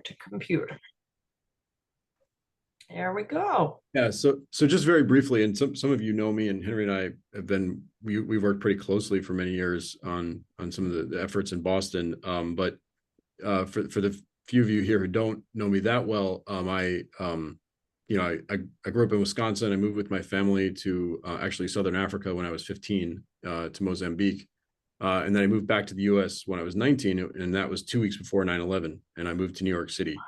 start to compute. There we go. Yeah, so just very briefly, and some of you know me, and Henry and I have been we've worked pretty closely for many years on some of the efforts in Boston. But for the few of you here who don't know me that well, I grew up in Wisconsin. I moved with my family to actually Southern Africa when I was 15, to Mozambique. And then I moved back to the US when I was 19, and that was 2 weeks before 9/11, and I moved to New York City.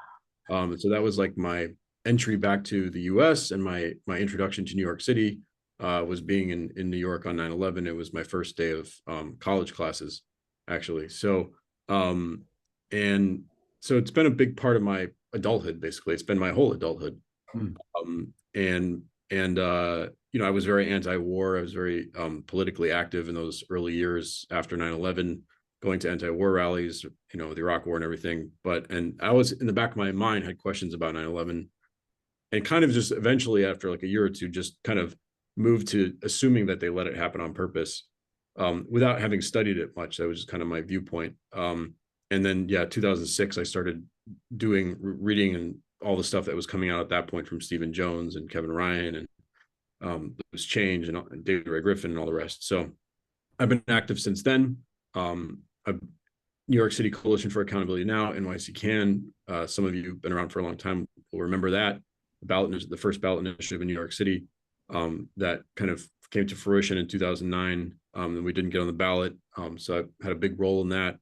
So that was like my entry back to the US, and my introduction to New York City was being in New York on 9/11. It was my first day of college classes, actually. And so it's been a big part of my adulthood, basically. It's been my whole adulthood. I was very anti-war. I was very politically active in those early years after 9/11, going to anti-war rallies, the Iraq War and everything. And I was, in the back of my mind, had questions about 9/11, and kind of just eventually, after like a year or two, just kind of moved to assuming that they let it happen on purpose, without having studied it much. That was just kind of my viewpoint. And then, 2006, I started reading and all the stuff that was coming out at that point from Stephen Jones and Kevin Ryan and Loose Change and David Ray Griffin and all the rest. So I've been active since then. New York City Coalition for Accountability Now, NYC Can. Some of you have been around for a long time will remember that. The first ballot initiative in New York City, that kind of came to fruition in 2009. And we didn't get on the ballot. So I had a big role in that.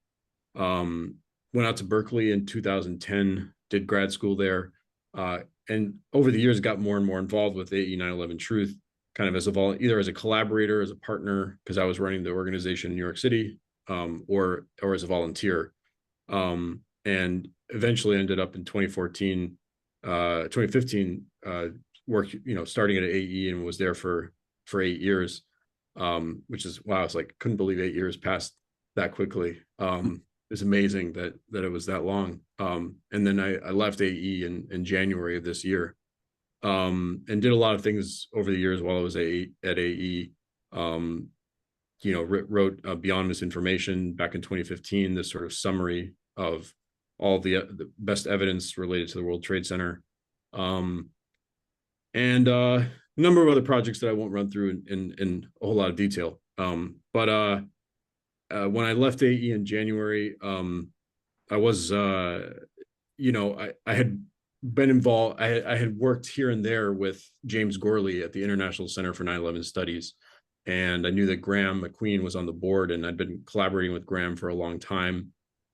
Went out to Berkeley in 2010, did grad school there. And over the years, got more and more involved with AE 9/11 Truth, kind of either as a collaborator, as a partner, because I was running the organization in New York City, or as a volunteer. And eventually ended up in 2015, worked, starting at AE, and was there for 8 years, which is, wow, it's like, couldn't believe 8 years passed that quickly. It's amazing that it was that long. And then I left AE in January of this year, and did a lot of things over the years while I was at AE. Wrote Beyond Misinformation back in 2015, this sort of summary of all the best evidence related to the World Trade Center, and a number of other projects that I won't run through in a whole lot of detail. When I left AE in January, I was, I had been involved. I had worked here and there with James Gorley at the International Center for 9/11 Studies, and I knew that Graham McQueen was on the board, and I'd been collaborating with Graham for a long time,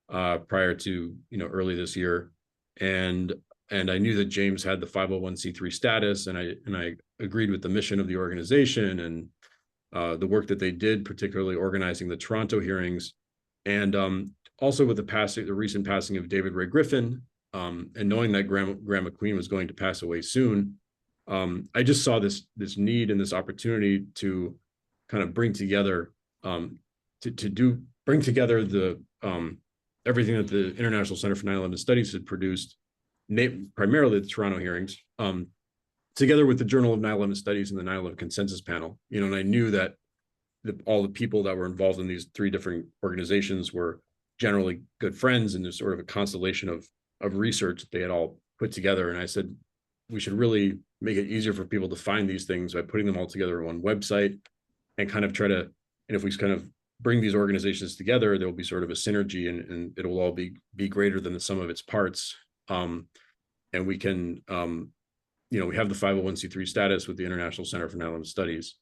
prior to early this year, and I knew that James had the 501c3 status, and I agreed with the mission of the organization and the work that they did, particularly organizing the Toronto hearings, and also with the recent passing of David Ray Griffin, and knowing that Graham McQueen was going to pass away soon. I just saw this need and this opportunity to kind of bring together bring together the everything that the International Center for 9/11 Studies had produced, primarily the Toronto hearings, together with the Journal of 9/11 Studies and the 9/11 Consensus Panel. And I knew that all the people that were involved in these three different organizations were generally good friends, and there's sort of a constellation of research that they had all put together. And I said, we should really make it easier for people to find these things by putting them all together on one website, and kind of and if we kind of bring these organizations together, there will be sort of a synergy, and it will all be greater than the sum of its parts. And we can, we have the 501c3 status with the International Center for 9/11 Studies.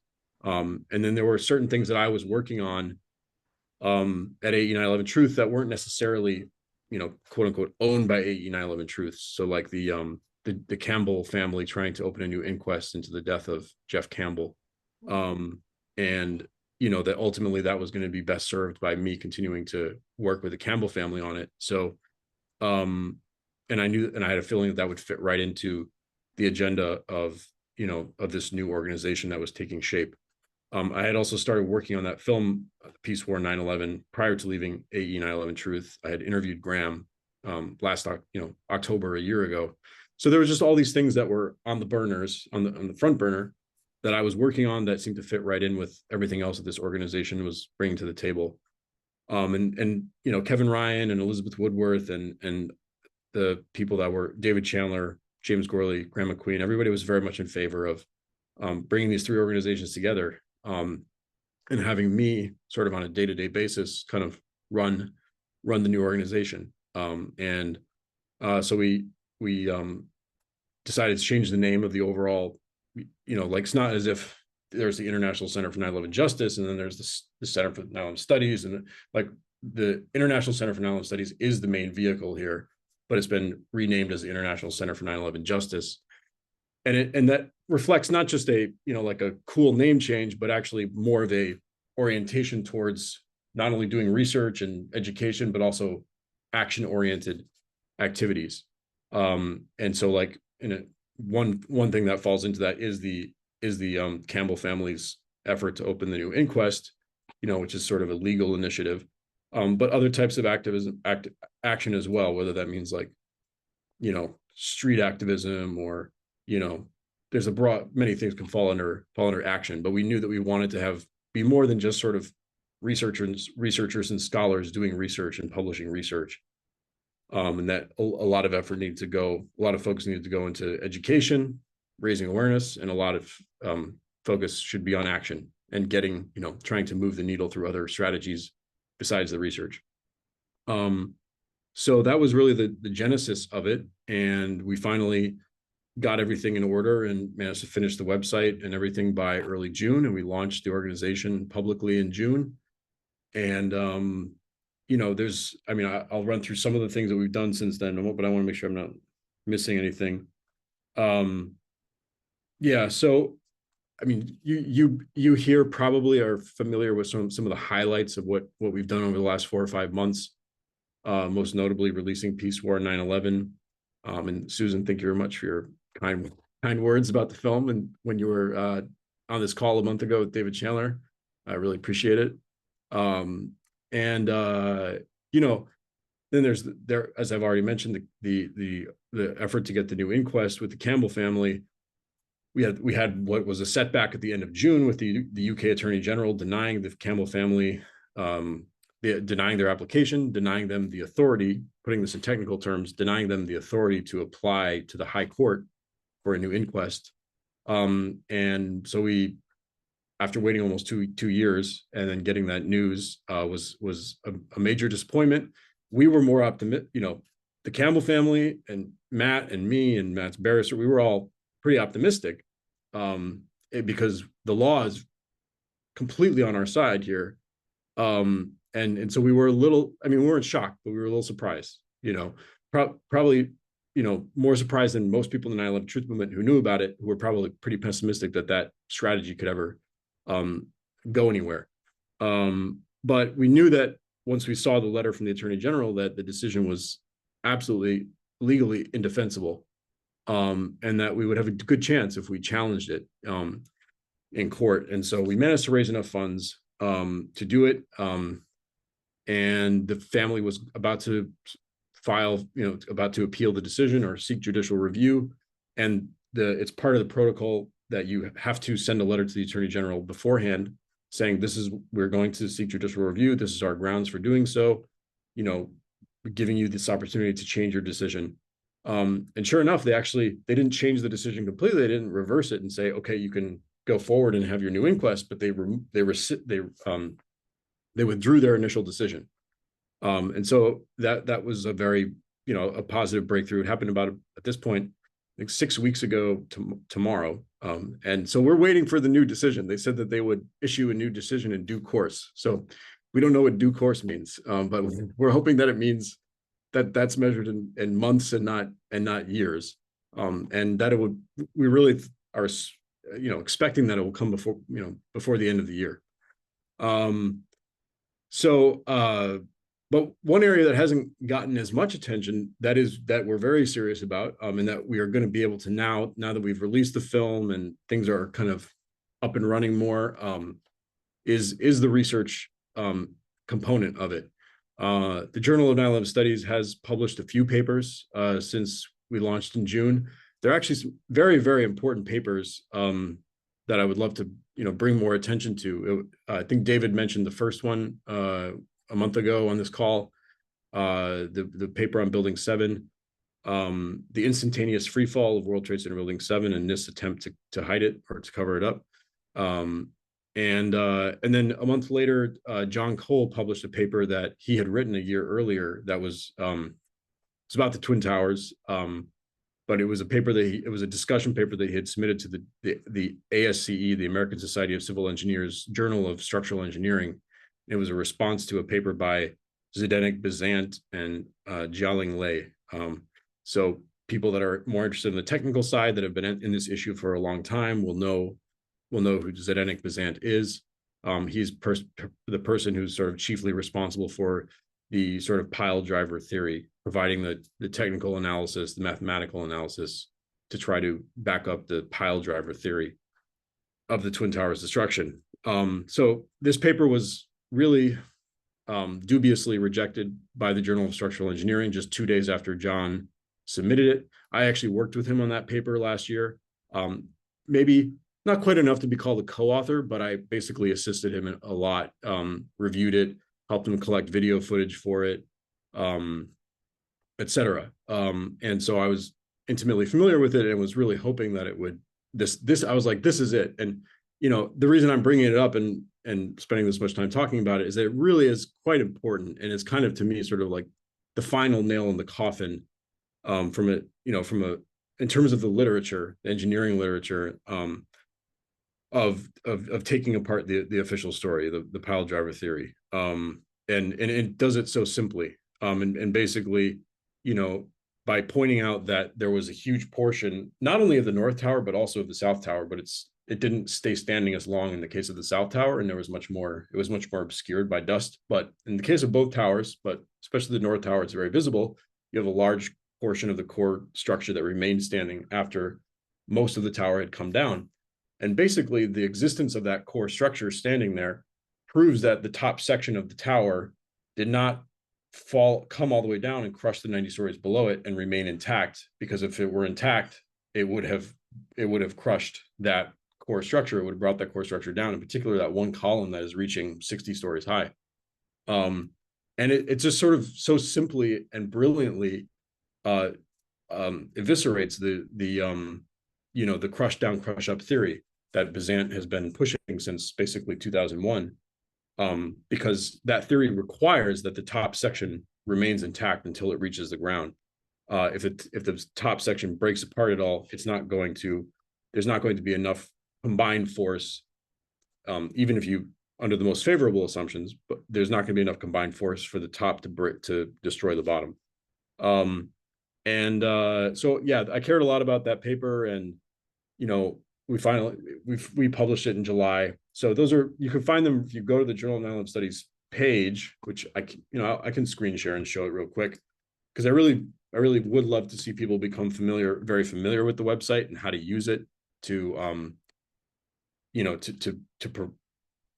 And then there were certain things that I was working on at AE 9/11 Truth that weren't necessarily, quote unquote, owned by AE 9/11 Truth. So like the Campbell family trying to open a new inquest into the death of Jeff Campbell. And, that ultimately that was going to be best served by me continuing to work with the Campbell family on it. So, and I had a feeling that would fit right into the agenda of this new organization that was taking shape. I had also started working on that film, Peace War 9/11, prior to leaving AE 9/11 Truth. I had interviewed Graham last October, a year ago. So there was just all these things that were on the burners, on the front burner, that I was working on that seemed to fit right in with everything else that this organization was bringing to the table. And Kevin Ryan and Elizabeth Woodworth and the people that were David Chandler, James Gorley, Graham McQueen, everybody was very much in favor of bringing these three organizations together, and having me sort of on a day-to-day basis kind of run the new organization. So we decided to change the name of the overall, like it's not as if there's the International Center for 9/11 Justice and then there's the Center for 9/11 Studies, and like the International Center for 9/11 Studies is the main vehicle here, but it's been renamed as the International Center for 9/11 Justice. And that reflects not just a, like a cool name change, but actually more of a orientation towards not only doing research and education, but also action-oriented activities. And so like one thing that falls into that is the Campbell family's effort to open the new inquest, which is sort of a legal initiative. But other types of action as well, whether that means like, street activism or, there's many things can fall under action, but we knew that we wanted to be more than just sort of researchers and scholars doing research and publishing research. And that a lot of effort needed to go, a lot of focus needed to go into education, raising awareness, and a lot of focus should be on action and getting, trying to move the needle through other strategies besides the research. So that was really the genesis of it. And we finally got everything in order and managed to finish the website and everything by early June. And we launched the organization publicly in June. And, I'll run through some of the things that we've done since then, but I want to make sure I'm not missing anything. So, you here probably are familiar with some of the highlights of what we've done over the last 4 or 5 months, most notably releasing Peace War 9/11. And Susan, thank you very much for your kind words about the film. And when you were on this call a month ago with David Chandler, I really appreciate it. Then there's as I've already mentioned, the effort to get the new inquest with the Campbell family. We had what was a setback at the end of June with the UK Attorney General denying the Campbell family, denying their application, denying them the authority, putting this in technical terms, denying them the authority to apply to the High Court for a new inquest. And so we, after waiting almost two years and then getting that news, was a major disappointment. We were more optimistic, the Campbell family and Matt and me and Matt's barrister, we were all pretty optimistic, because the law is completely on our side here. And so we were we weren't shocked, but we were a little surprised, probably, more surprised than most people in the 9/11 Truth Movement who knew about it, who were probably pretty pessimistic that strategy could ever go anywhere. But we knew that once we saw the letter from the Attorney General that the decision was absolutely legally indefensible, and that we would have a good chance if we challenged it in court. And so we managed to raise enough funds to do it. And the family was about to about to appeal the decision or seek judicial review. And it's part of the protocol that you have to send a letter to the Attorney General beforehand saying, we're going to seek judicial review. This is our grounds for doing so, giving you this opportunity to change your decision. And sure enough, they didn't change the decision completely. They didn't reverse it and say, okay, you can go forward and have your new inquest, but they withdrew their initial decision. And so that was a very, a positive breakthrough. It happened about, at this point, I think 6 weeks ago tomorrow. And so we're waiting for the new decision. They said that they would issue a new decision in due course. So we don't know what due course means, but we're hoping that it means that that's measured in months and not years. And that we really are, expecting that it will come before the end of the year. But one area that hasn't gotten as much attention that we're very serious about, and that we are going to be able to now that we've released the film and things are kind of up and running more, is the research component of it. The Journal of 9/11 Studies has published a few papers since we launched in June. They're actually some very, very important papers that I would love to bring more attention to. I think David mentioned the first one a month ago on this call, the paper on Building 7. the instantaneous free fall of World Trade Center Building 7 and NIST's attempt to hide it or to cover it up. And then a month later, John Cole published a paper that he had written a year earlier that was it's about the Twin Towers. But it was a paper it was a discussion paper that he had submitted to the ASCE, the American Society of Civil Engineers Journal of Structural Engineering. It was a response to a paper by Zdenek Bezant and Jialing Lei. So people that are more interested in the technical side that have been in this issue for a long time will know who Zdenek Bezant is. He's the person who's sort of chiefly responsible for the sort of pile driver theory, providing the technical analysis, the mathematical analysis to try to back up the pile driver theory of the Twin Towers destruction. So this paper was really dubiously rejected by the Journal of Structural Engineering just 2 days after John submitted it. I actually worked with him on that paper last year. Maybe not quite enough to be called a co-author, but I basically assisted him a lot, reviewed it, helped him collect video footage for it, etc. And so I was intimately familiar with it and was really hoping that it would, I was like, this is it. And, the reason I'm bringing it up and spending this much time talking about it is that it really is quite important. And it's kind of, to me, sort of like the final nail in the coffin in terms of the literature, the engineering literature, of taking apart the official story, the pile driver theory. And it does it so simply. And basically, by pointing out that there was a huge portion, not only of the North Tower, but also of the South Tower, but it didn't stay standing as long in the case of the South Tower, and it was much more obscured by dust. But in the case of both towers, but especially the North Tower, it's very visible. You have a large portion of the core structure that remained standing after most of the tower had come down. And basically, the existence of that core structure standing there proves that the top section of the tower did not come all the way down and crush the 90 stories below it and remain intact, because if it were intact, it would have crushed that core structure. It would have brought that core structure down, in particular that one column that is reaching 60 stories high. And it just sort of so simply and brilliantly eviscerates the crush down, crush up theory that Bezant has been pushing since basically 2001, because that theory requires that the top section remains intact until it reaches the ground. If the top section breaks apart at all, there's not going to be enough combined force, even if you, under the most favorable assumptions, but there's not going to be enough combined force for the top to destroy the bottom. So yeah, I cared a lot about that paper, and we published it in July. So you can find them if you go to the Journal of 9/11 Studies page, which I can screen share and show it real quick, because I really would love to see people become very familiar with the website and how to use it to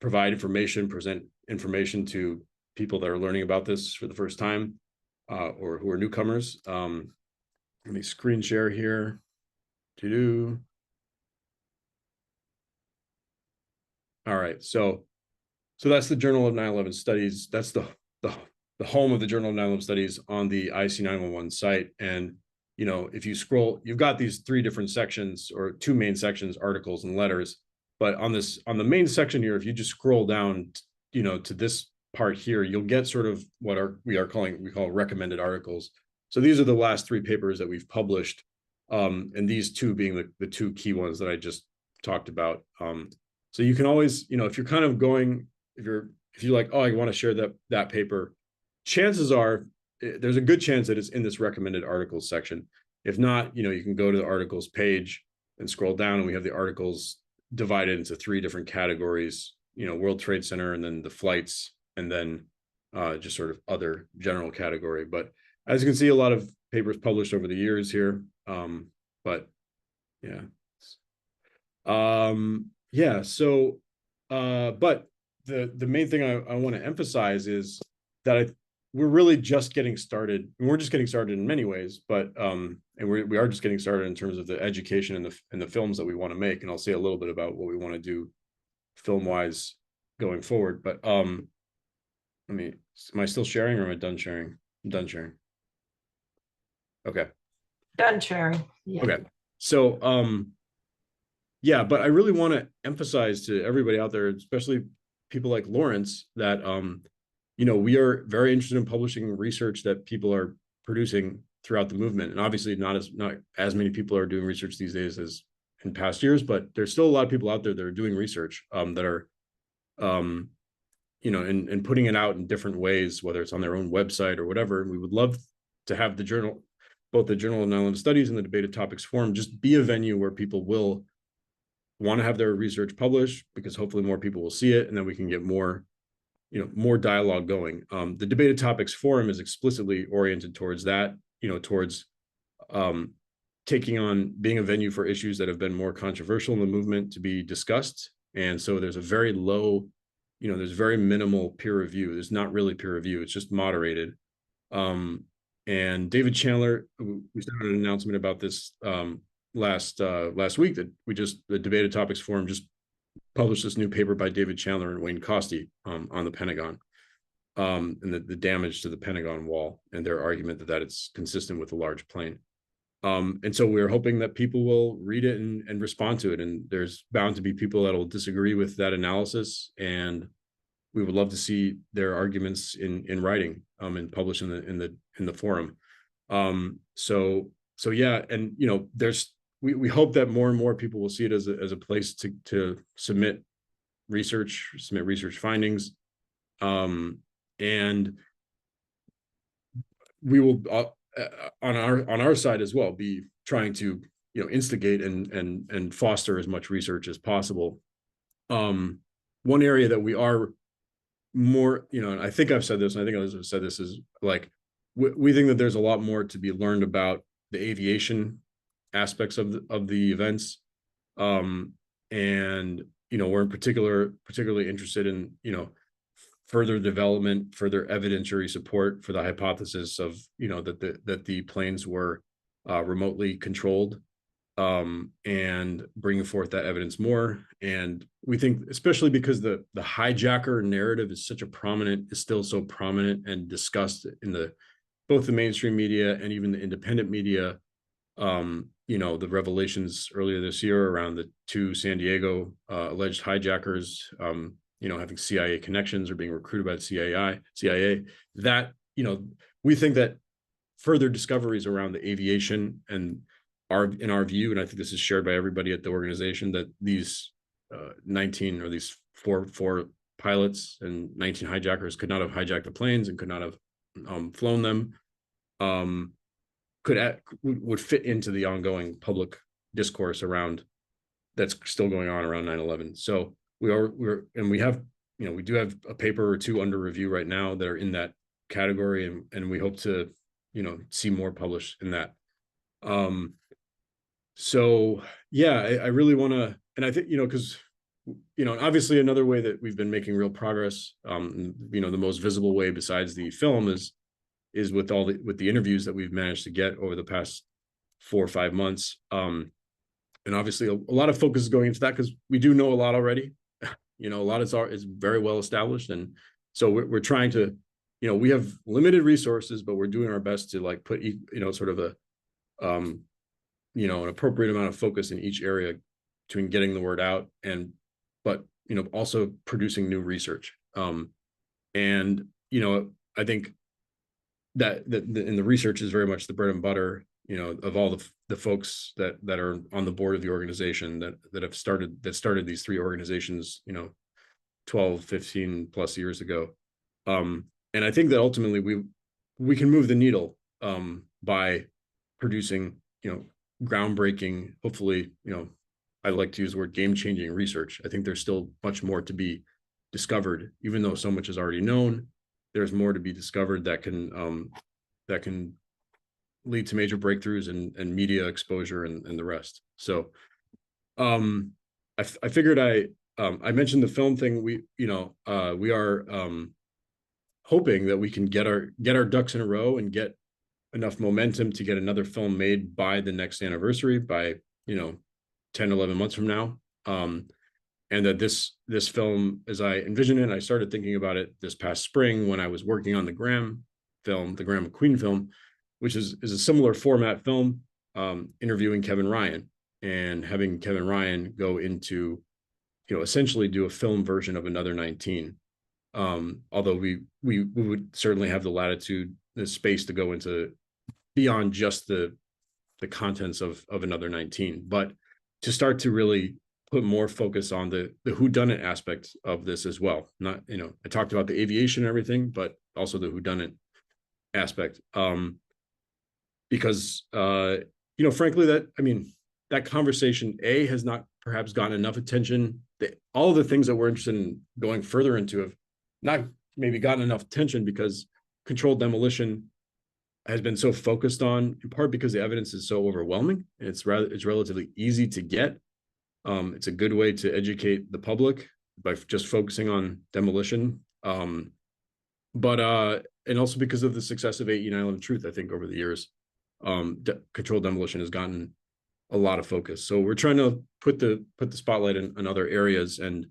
provide information, present information to people that are learning about this for the first time, or who are newcomers. Let me screen share here. All right, so that's the Journal of 9/11 Studies. That's the home of the Journal of 9/11 Studies on the IC 911 site. And if you scroll, you've got these three different sections, or two main sections: articles and letters. But on the main section here, if you just scroll down, to this part here, you'll get sort of what we call recommended articles. So these are the last three papers that we've published, and these two being the two key ones that I just talked about. So you can always, if you're kind of going, if you're like, oh, I want to share that paper, chances are there's a good chance that it's in this recommended articles section. If not, you can go to the articles page and scroll down, and we have the articles divided into three different categories, World Trade Center, and then the flights, and then just sort of other general category. But as you can see, a lot of papers published over the years here. But yeah. So, but the main thing I want to emphasize is that we're really just getting started. And we're just getting started in many ways, but and we are just getting started in terms of the education and the films that we want to make. And I'll say a little bit about what we want to do film wise going forward. But am I still sharing, or am I done sharing? I'm done sharing. Okay. Done, Cherry. Yeah. Okay. So, yeah, but I really want to emphasize to everybody out there, especially people like Lawrence, that, we are very interested in publishing research that people are producing throughout the movement. And obviously not as many people are doing research these days as in past years, but there's still a lot of people out there that are doing research, that are, and putting it out in different ways, whether it's on their own website or whatever. And we would love to have the journal, both the Journal of Nylon Studies and the Debated Topics Forum, just be a venue where people will want to have their research published, because hopefully more people will see it, and then we can get more dialogue going. The Debated Topics Forum is explicitly oriented towards that, towards taking on being a venue for issues that have been more controversial in the movement to be discussed. And so there's a very low, there's very minimal peer review. There's not really peer review. It's just moderated. And David Chandler, we sent out an announcement about this last week, that the Debated Topics Forum just published this new paper by David Chandler and Wayne Costi on the Pentagon, and the damage to the Pentagon wall, and their argument that it's consistent with a large plane. And so we're hoping that people will read it and respond to it. And there's bound to be people that will disagree with that analysis, and we would love to see their arguments in writing, and published in the forum. So yeah, and we hope that more and more people will see it as a place to submit research findings, and we will on our side as well be trying to instigate and foster as much research as possible. One area that we are more, and I think I've said this, and I think others have said this, is like we think that there's a lot more to be learned about the aviation aspects of the events, and we're particularly interested in further development, further evidentiary support for the hypothesis of that the planes were remotely controlled, and bringing forth that evidence more. And we think, especially because the hijacker narrative is still so prominent and discussed in both the mainstream media and even the independent media. The revelations earlier this year around the two San Diego alleged hijackers, having CIA connections or being recruited by the CIA, that, we think that further discoveries around the aviation and in our view, and I think this is shared by everybody at the organization, that these 19 or these four pilots and 19 hijackers could not have hijacked the planes and could not have flown them, would fit into the ongoing public discourse around that's still going on around 9/11. So we do have a paper or two under review right now that are in that category, and we hope to see more published in that. So yeah, I really want to, and I think because obviously another way that we've been making real progress, the most visible way besides the film is with the interviews that we've managed to get over the past 4 or 5 months. And obviously a lot of focus is going into that because we do know a lot already. A lot is very well established. And so we're trying to, we have limited resources, but we're doing our best to put, sort of an appropriate amount of focus in each area between getting the word out but also producing new research. And I think that the research is very much the bread and butter, of all the folks that are on the board of the organization that started these 3 organizations, 12, 15 plus years ago. And I think that ultimately we can move the needle by producing, groundbreaking, hopefully, I like to use the word game-changing research. I think there's still much more to be discovered, even though so much is already known. There's more to be discovered that can lead to major breakthroughs and media exposure and the rest. So I figured I mentioned the film thing. We are hoping that we can get our ducks in a row and get enough momentum to get another film made by the next anniversary, by 10, 11 months from now. And that this film, as I envisioned it, I started thinking about it this past spring when I was working on the Graham film, the Graham McQueen film, which is a similar format film. interviewing Kevin Ryan and having Kevin Ryan go into, essentially do a film version of Another 19. Although we would certainly have the latitude, the space to go into beyond just the contents of Another 19, but to start to really put more focus on the whodunit aspect of this as well. Not, I talked about the aviation and everything, but also the whodunit aspect. Because frankly, that conversation has not perhaps gotten enough attention. All of the things that we're interested in going further into have not maybe gotten enough attention because controlled demolition has been so focused on, in part because the evidence is so overwhelming. It's relatively easy to get. It's a good way to educate the public by just focusing on demolition. But and also because of the success of 8E9/11 Truth, I think over the years, controlled demolition has gotten a lot of focus. So we're trying to put the spotlight in other areas, and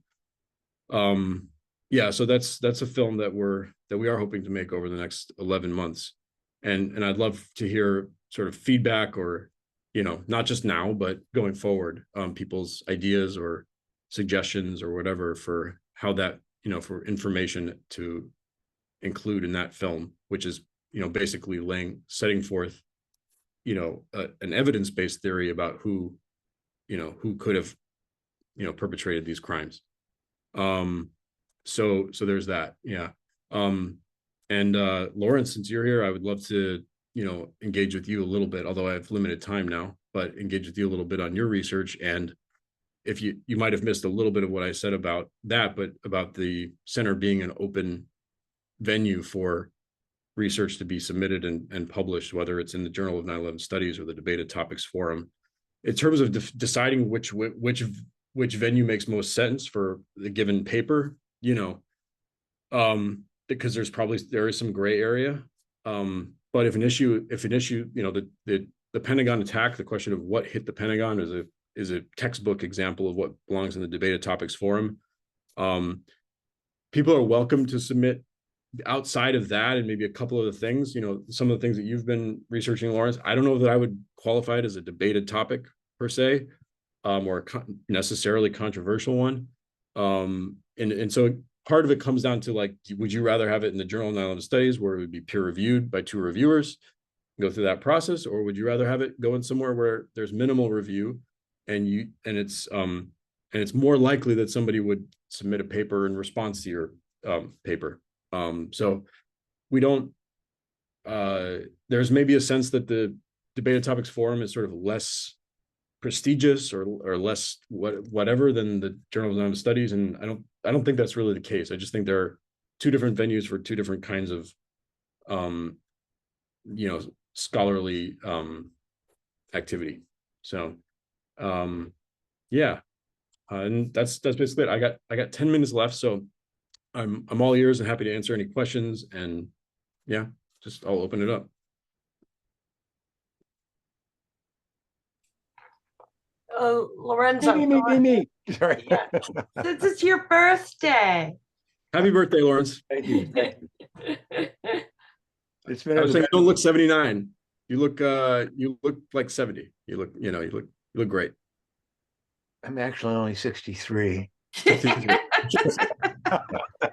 so that's a film that we are hoping to make over the next 11 months, and I'd love to hear sort of feedback, or not just now but going forward, people's ideas or suggestions or whatever for how that, for information to include in that film, which is basically setting forth an evidence-based theory about who could have perpetrated these crimes. So there's that. And Lawrence, since you're here, I would love to engage with you a little bit, although I have limited time now, but engage with you a little bit on your research. And if you might have missed a little bit of what I said about that, but about the center being an open venue for research to be submitted and published, whether it's in the Journal of 9/11 Studies or the Debated Topics Forum. In terms of deciding which venue makes most sense for the given paper, because there is some gray area. But if an issue, the Pentagon attack, the question of what hit the Pentagon is a textbook example of what belongs in the Debated Topics Forum. People are welcome to submit outside of that, and maybe a couple of the things, some of the things that you've been researching, Lawrence. I don't know that I would qualify it as a debated topic per se, or necessarily controversial one. And so part of it comes down to, like, would you rather have it in the Journal of 9/11 Studies, where it would be peer reviewed by 2 reviewers, go through that process, or would you rather have it go in somewhere where there's minimal review, and it's more likely that somebody would submit a paper in response to your paper. So we don't, there's maybe a sense that the Debated Topics Forum is sort of less prestigious or less whatever than the Journal of 9/11 Studies. And I don't think that's really the case. I just think there are 2 different venues for 2 different kinds of, scholarly activity. So, and that's basically it. I got 10 minutes left, so I'm all ears and happy to answer any questions, and I'll open it up. Lorenzo, me. Sorry. Yeah. Since it's your birthday. Happy birthday, Lawrence. Thank you. It's been. I was saying, you don't look 79. You look like 70. You look great. I'm actually only 63.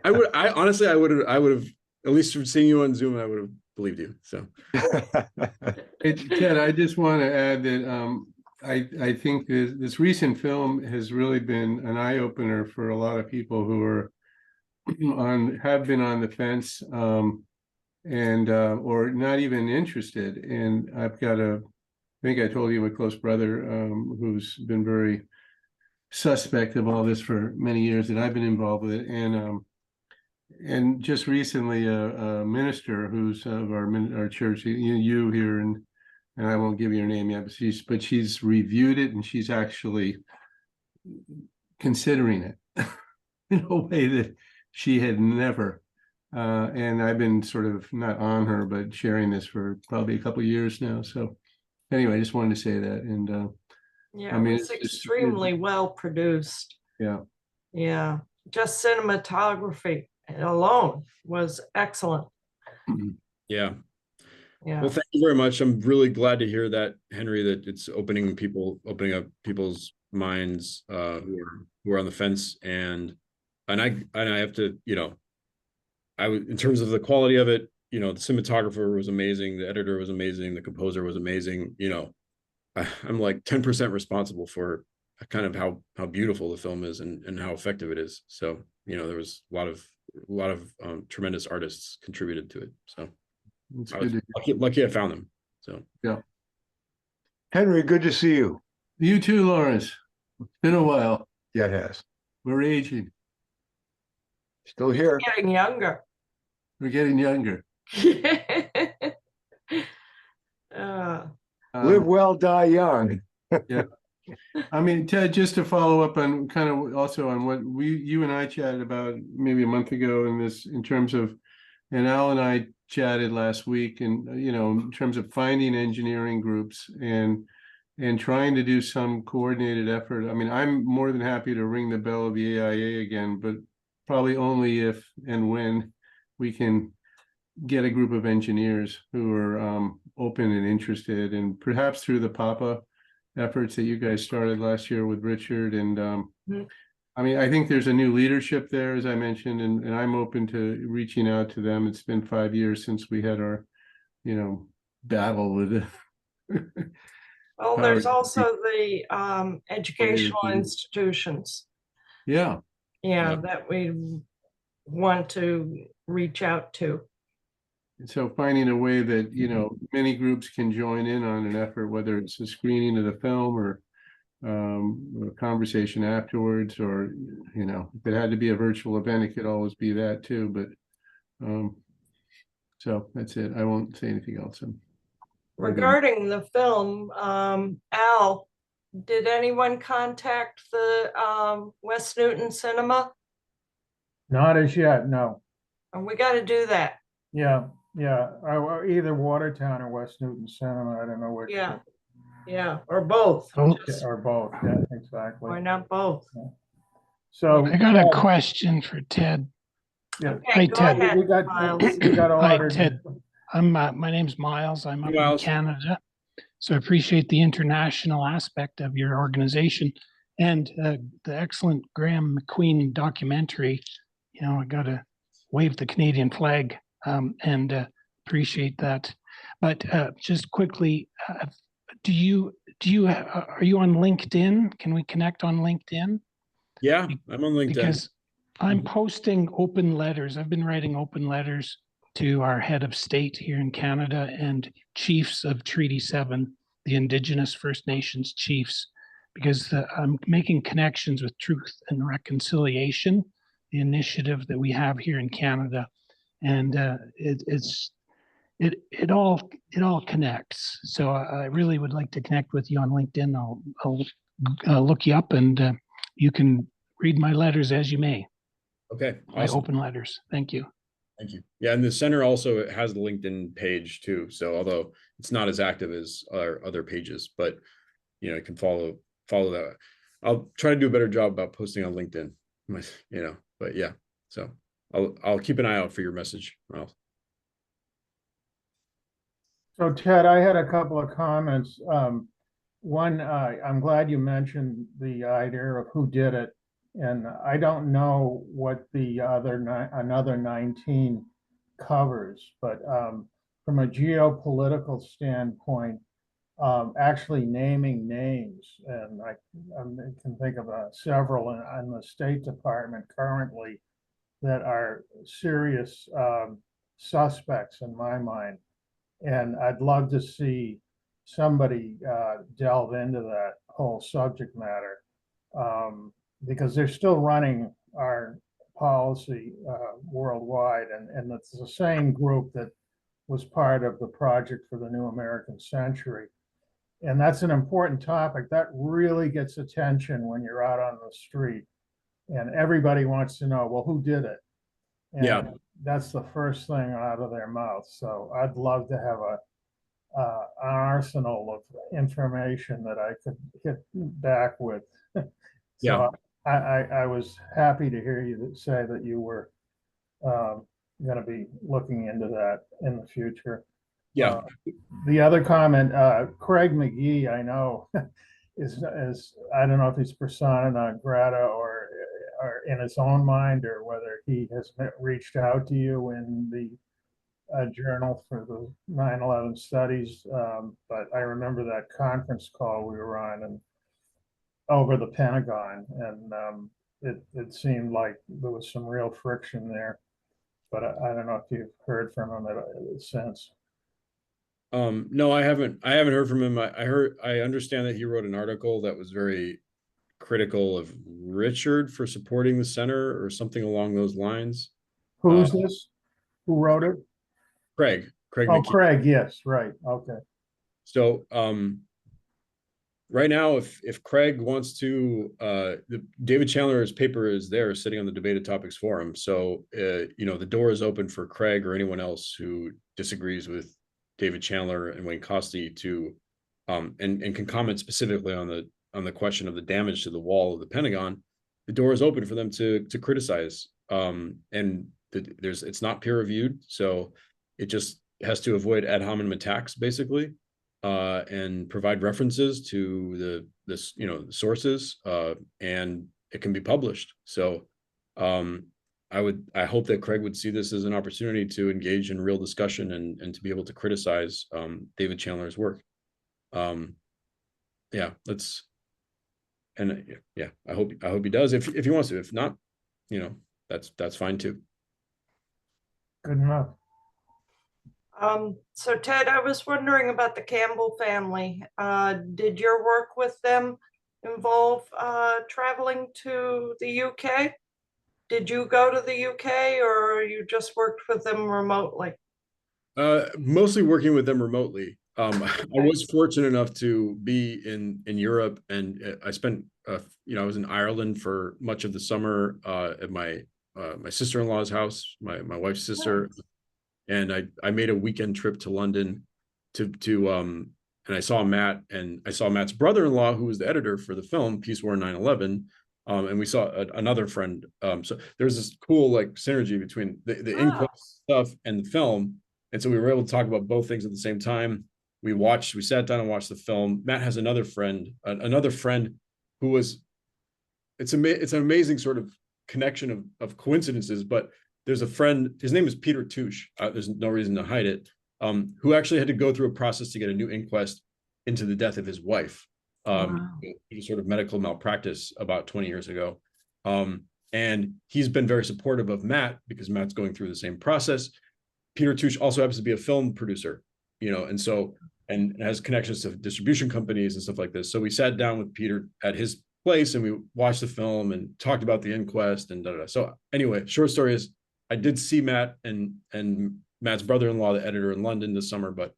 I honestly would have, at least from seeing you on Zoom, I would have believed you. So Ted, I just want to add that I think this recent film has really been an eye-opener for a lot of people who have been on the fence, and or not even interested. And I think I told you my close brother, who's been very suspect of all this for many years that I've been involved with it, and just recently a minister who's of our church, you here, and I won't give you her name yet, but she's reviewed it, and she's actually considering it in a way that she had never. And I've been sort of not on her, but sharing this for probably a couple of years now. So anyway, I just wanted to say that. And I mean, it's extremely well produced. Yeah. Just cinematography alone was excellent. Yeah. Yeah. Well, thank you very much. I'm really glad to hear that, Henry, that it's opening up people's minds who are on the fence. And I have to, in terms of the quality of it, the cinematographer was amazing, the editor was amazing, the composer was amazing. I'm like 10% responsible for kind of how beautiful the film is and how effective it is. So, there was a lot of tremendous artists contributed to it. So It's I was good to lucky I found them. So Henry, good to see you. You too, Lawrence. It's been a while. Yeah, it has. We're aging. Still here. Getting younger. We're getting younger. Uh, Live well, die young. I mean, Ted, just to follow up on kind of also on what you and I chatted about maybe a month ago in terms of, and Al and I chatted last week and, in terms of finding engineering groups and trying to do some coordinated effort. I mean, I'm more than happy to ring the bell of the AIA again, but probably only if and when we can get a group of engineers who are open and interested, and perhaps through the PAPA efforts that you guys started last year with Richard. And I mean, I think there's a new leadership there, as I mentioned, and I'm open to reaching out to them. It's been 5 years since we had our, battle with it. well, there's also the educational Yeah. institutions. Yeah. Yeah, that we want to reach out to. So finding a way that, many groups can join in on an effort, whether it's a screening of the film or a conversation afterwards, or, if it had to be a virtual event, it could always be that too. But so that's it. I won't say anything else. Regarding the film, Al, did anyone contact the West Newton Cinema? Not as yet, no. And we got to do that. Yeah, either Watertown or West Newton Cinema, I don't know which. Yeah, or both. Or both, yeah, exactly. Why not both? So I got a question for Ted. Yeah. Okay, Hi, go Ted. ahead, We got Miles. a Hi, lot of. Ted. My name's Miles. I'm up in Miles. Canada. So I appreciate the international aspect of your organization and the excellent Graham McQueen documentary. I got to wave the Canadian flag and appreciate that. But just quickly, are you on LinkedIn? Can we connect on LinkedIn? yeah, I'm on LinkedIn. Because I'm posting open letters. I've been writing open letters to our head of state here in Canada and chiefs of Treaty 7, the Indigenous First Nations chiefs, because I'm making connections with Truth and Reconciliation, the initiative that we have here in Canada. And it all connects. So I really would like to connect with you on LinkedIn. I'll look you up and you can read my letters as you may. Okay, My awesome. open letters. Thank you. Thank you. Yeah, and the center also has the LinkedIn page too. So although it's not as active as our other pages, but you can follow that. I'll try to do a better job about posting on LinkedIn. But yeah. So I'll keep an eye out for your message, Ralph. So Ted, I had a couple of comments. One, I'm glad you mentioned the idea of who did it. And I don't know what the another 19 covers, but from a geopolitical standpoint, actually naming names, and I can think of several in the State Department currently that are serious suspects in my mind. And I'd love to see somebody delve into that whole subject matter. Because they're still running our policy worldwide, and it's the same group that was part of the Project for the New American Century. And that's an important topic that really gets attention when you're out on the street, and everybody wants to know, well, who did it? And Yeah. that's the first thing out of their mouth. So I'd love to have an arsenal of information that I could hit back with. So Yeah. I was happy to hear you say that you were going to be looking into that in the future. Yeah. The other comment, Craig McGee, I know, is I don't know if he's persona non grata or in his own mind, or whether he has reached out to you in the journal for the 9/11 studies. But I remember that conference call we were on and over the Pentagon, and it seemed like there was some real friction there. But I don't know if you've heard from him since. No, I haven't heard from him. I understand that he wrote an article that was very critical of Richard for supporting the center or something along those lines. Who's this? Who wrote it? Craig Oh, McKee. Craig, yes, right, okay. So right now, if Craig wants to, David Chandler's paper is there sitting on the debated topics forum. So the door is open for Craig or anyone else who disagrees with David Chandler and Wayne Costi to and can comment specifically on the question of the damage to the wall of the Pentagon. The door is open for them to criticize. It's not peer reviewed, so it just has to avoid ad hominem attacks basically, and provide references to the sources, and it can be published. So I hope that Craig would see this as an opportunity to engage in real discussion and to be able to criticize David Chandler's work. I hope he does if he wants to. If not, that's fine too. Good enough. So Ted, I was wondering about the Campbell family. Did your work with them involve traveling to the UK? Did you go to the UK, or you just worked with them remotely? Mostly working with them remotely. I was fortunate enough to be in Europe, and I spent I was in Ireland for much of the summer at my sister-in-law's house, my wife's sister. Nice. And I made a weekend trip to London and I saw Matt, and I saw Matt's brother-in-law, who was the editor for the film Peace War 9/11. And we saw another friend. So there's this cool synergy between the inquest stuff and the film. And so we were able to talk about both things at the same time. We sat down and watched the film. Matt has another friend who was, it's an amazing sort of connection of coincidences, but there's a friend, his name is Peter Touche. There's no reason to hide it. Who actually had to go through a process to get a new inquest into the death of his wife. Sort of medical malpractice about 20 years ago. And he's been very supportive of Matt because Matt's going through the same process. Peter Touche also happens to be a film producer, and has connections to distribution companies and stuff like this. So we sat down with Peter at his place and we watched the film and talked about the inquest and da-da-da. So anyway, short story is I did see Matt and Matt's brother-in-law, the editor, in London this summer, but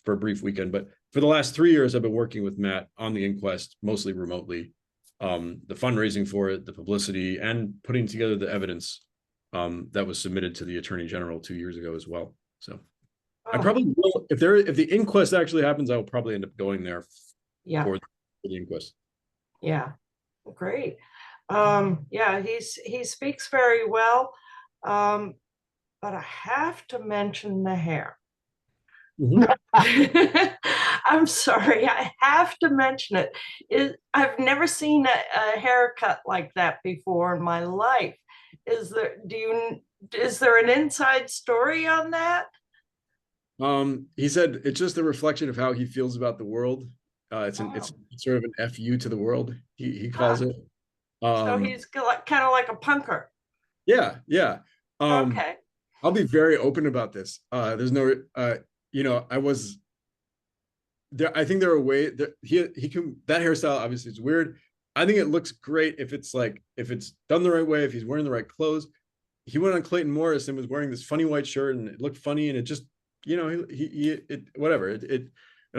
for a brief weekend. But for the last 3 years, I've been working with Matt on the inquest, mostly remotely. The fundraising for it, the publicity, and putting together the evidence that was submitted to the Attorney General 2 years ago as well. So I probably will, if the inquest actually happens, I will probably end up going there for the inquest. Yeah, great. He speaks very well. But I have to mention the hair. I'm sorry, I have to mention it. I've never seen a haircut like that before in my life. Is there an inside story on that? He said it's just a reflection of how he feels about the world. It's sort of an FU to the world, he calls it. So he's kind of like a punker. Yeah. Okay. I'll be very open about this. There's no I was there. I think there are ways that he can, that hairstyle obviously is weird. I think it looks great if it's done the right way, if he's wearing the right clothes. He went on Clayton Morris and was wearing this funny white shirt and it looked funny, and it just, whatever. And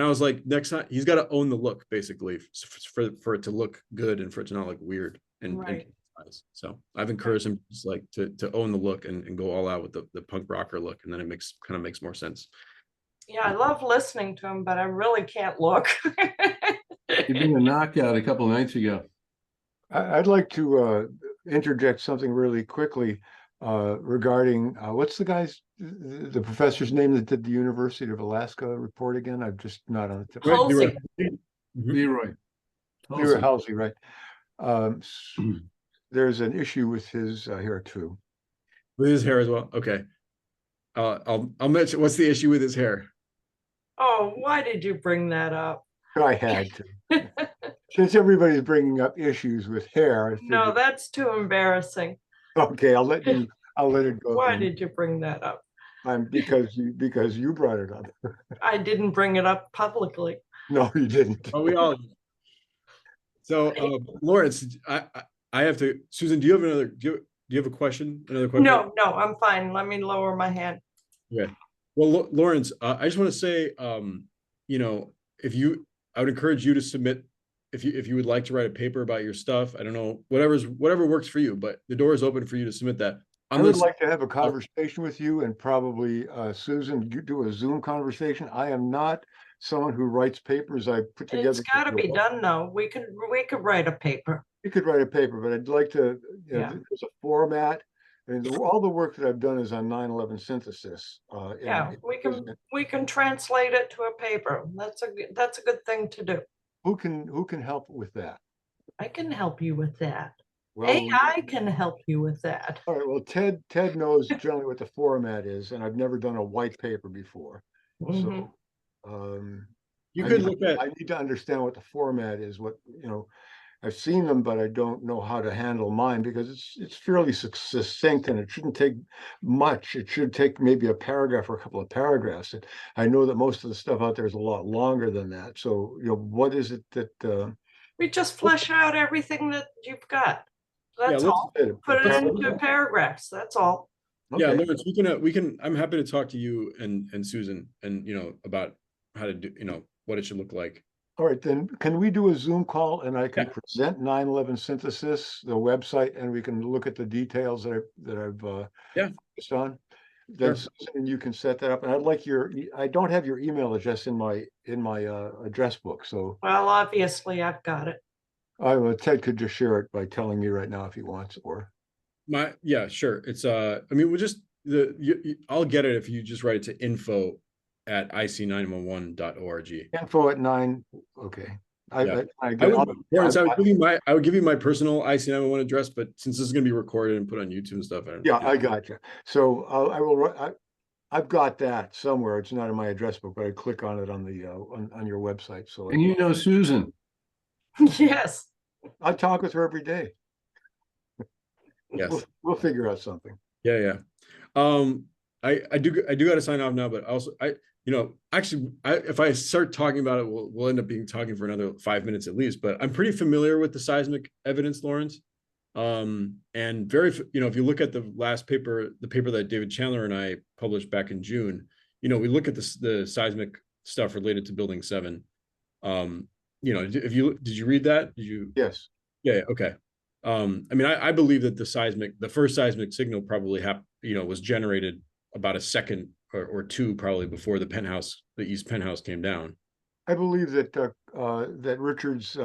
I was like, next time he's got to own the look basically for it to look good and for it to not look weird. And so I've encouraged him just to own the look and go all out with the punk rocker look, and then it makes more sense. Yeah, I love listening to him, but I really can't look. You've been a knockout a couple of nights ago. I'd like to interject something really quickly regarding what's the guy's the professor's name that did the University of Alaska report again? I'm just not on the tip. Right, Halsey. Leroy. Leroy Halsey. Halsey, right? There's an issue with his hair too. With his hair as well. Okay. I'll mention, what's the issue with his hair? Oh, why did you bring that up? I had to. Since everybody's bringing up issues with hair, I No, figured, that's too embarrassing. okay, I'll let it go. Why then. did you bring that up? Because you brought it up. I didn't bring it up publicly. No, you didn't. Oh, we all. So, Lawrence, I have to, Susan, do you have another, do you have a question? Another question? No, I'm fine. Let me lower my hand. Okay. Well, Lawrence, I just want to say, you know, I would encourage you to submit, if you would like to write a paper about your stuff. I don't know, whatever works for you, but the door is open for you to submit that. I would like to have a conversation with you and probably Susan, you do a Zoom conversation. I am not someone who writes papers. I put together. It's gotta be done though. We could write a paper. You could write a paper, but I'd like to, Yeah. there's a format. And all the work that I've done is on 9/11 synthesis. Yeah, we can translate it to a paper. That's a good thing to do. Who can help with that? I can help you with that. Well, AI can help you with that. all right, well, Ted knows generally what the format is, and I've never done a white paper before. Mhm. So, You I could need- look at, I need to understand what the format is, I've seen them, but I don't know how to handle mine because it's fairly succinct and it shouldn't take much. It should take maybe a paragraph or a couple of paragraphs. And I know that most of the stuff out there is a lot longer than that. So, what is it that, We just flesh out everything that you've got. That's let's- all. Put it into paragraphs, that's all. yeah, Okay. Lawrence, I'm happy to talk to you and Susan and, about how to do, what it should look like. All right, then can we do a Zoom call and I can Yeah. present 9/11 synthesis, the website, and we can look at the details that I've Yeah. focused on? Then Sure. Susan, you can set that up. And I'd like I don't have your email address in my address book, so Well, obviously I've got it. Ted could just share it by telling me right now if he wants, or Yeah, sure. It's, I mean, we'll just, I'll get it if you just write it to info@ic911.org. info@9. Okay. Yeah. Lawrence, I would give you my personal IC911 address, but since this is gonna be recorded and put on YouTube and stuff, I got you. So I've got that somewhere. It's not in my address book, but I click on it on the on your website. So And you know Susan. Yes. I talk with her every day. Yes. We'll figure out something. Yeah. I do gotta sign off now, but also actually, if I start talking about it, we'll end up talking for another 5 minutes at least. But I'm pretty familiar with the seismic evidence, Lawrence. And if you look at the last paper, the paper that David Chandler and I published back in June, we look at the seismic stuff related to Building 7. Did you read that? Did you? Yes. Yeah. Okay. I mean, I believe that the first seismic signal probably was generated about a second or two probably before the East Penthouse came down. I believe that that Richard's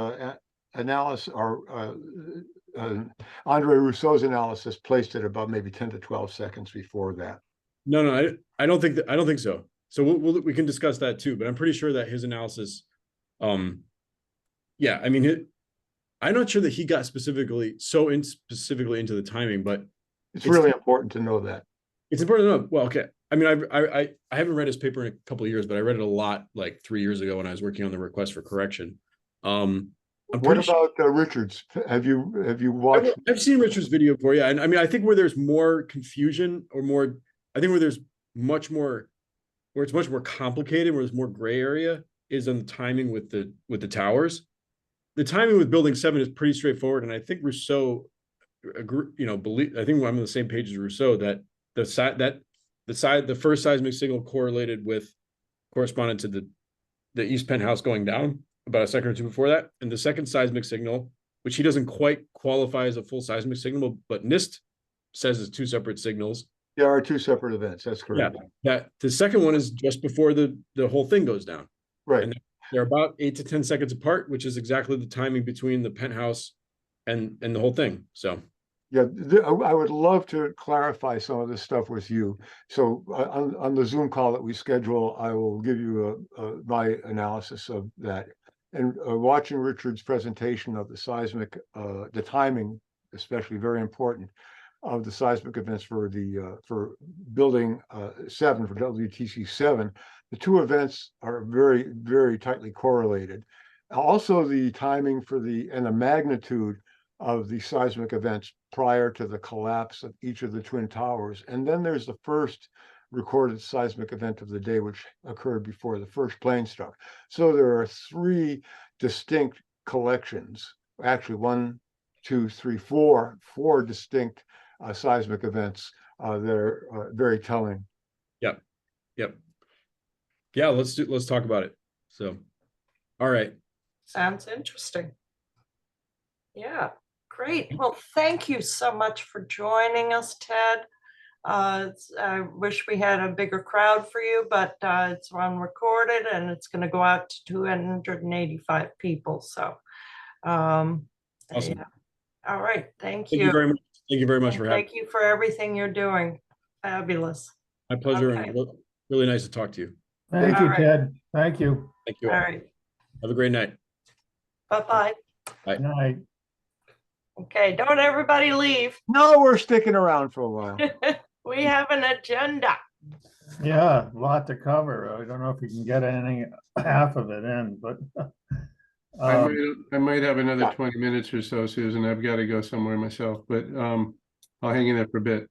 analysis or Andre Rousseau's analysis placed it about maybe 10 to 12 seconds before that. No, I don't think so. So we can discuss that too, but I'm pretty sure that his analysis, yeah, I mean, I'm not sure that he got specifically into the timing, but It's really important to know that. it's important to know. Well, okay. I mean, I haven't read his paper in a couple of years, but I read it a lot like 3 years ago when I was working on the request for correction. What about Richards? Have you watched? I've seen Richard's video before, yeah. And I mean, I think where there's more confusion I think where there's where it's much more complicated, where there's more gray area is on the timing with the towers. The timing with Building 7 is pretty straightforward. And I think Rousseau, I think I'm on the same page as Rousseau that the first seismic signal corresponded to the East Penthouse going down about a second or two before that. And the second seismic signal, which he doesn't quite qualify as a full seismic signal, but NIST says it's two separate signals. There are two separate events. That's correct. Yeah, that the second one is just before the whole thing goes down. Right. And they're about 8 to 10 seconds apart, which is exactly the timing between the penthouse and the whole thing. So Yeah, I would love to clarify some of this stuff with you. So on the Zoom call that we schedule, I will give you my analysis of that. And watching Richard's presentation of the seismic, the timing, especially very important, of the seismic events for the for building 7 for WTC 7, the two events are very, very tightly correlated. Also, the timing for and the magnitude of the seismic events prior to the collapse of each of the twin towers. And then there's the first recorded seismic event of the day, which occurred before the first plane struck. So there are 3 distinct collections, actually 1, 2, 3, 4 distinct seismic events that are very telling. Yep. Yeah, let's talk about it. So, all right. Sounds interesting. Yeah, great. Well, thank you so much for joining us, Ted. I wish we had a bigger crowd for you, but it's unrecorded and it's going to go out to 285 people. So, Awesome. yeah. All right. Thank Thank you you. very much. Thank you very much And for having. thank you for everything you're doing. Fabulous. My pleasure, Okay. and really nice to talk to you. Thank All you, right. Ted. Thank you. Thank you All all. right. Have a great night. Bye-bye. Good night. Okay, don't everybody leave. No, we're sticking around for a while. We have an agenda. Yeah, a lot to cover. I don't know if we can get any half of it in, but I might have another 20 minutes or so, Susan. I've got to go somewhere myself, but I'll hang in there for a bit.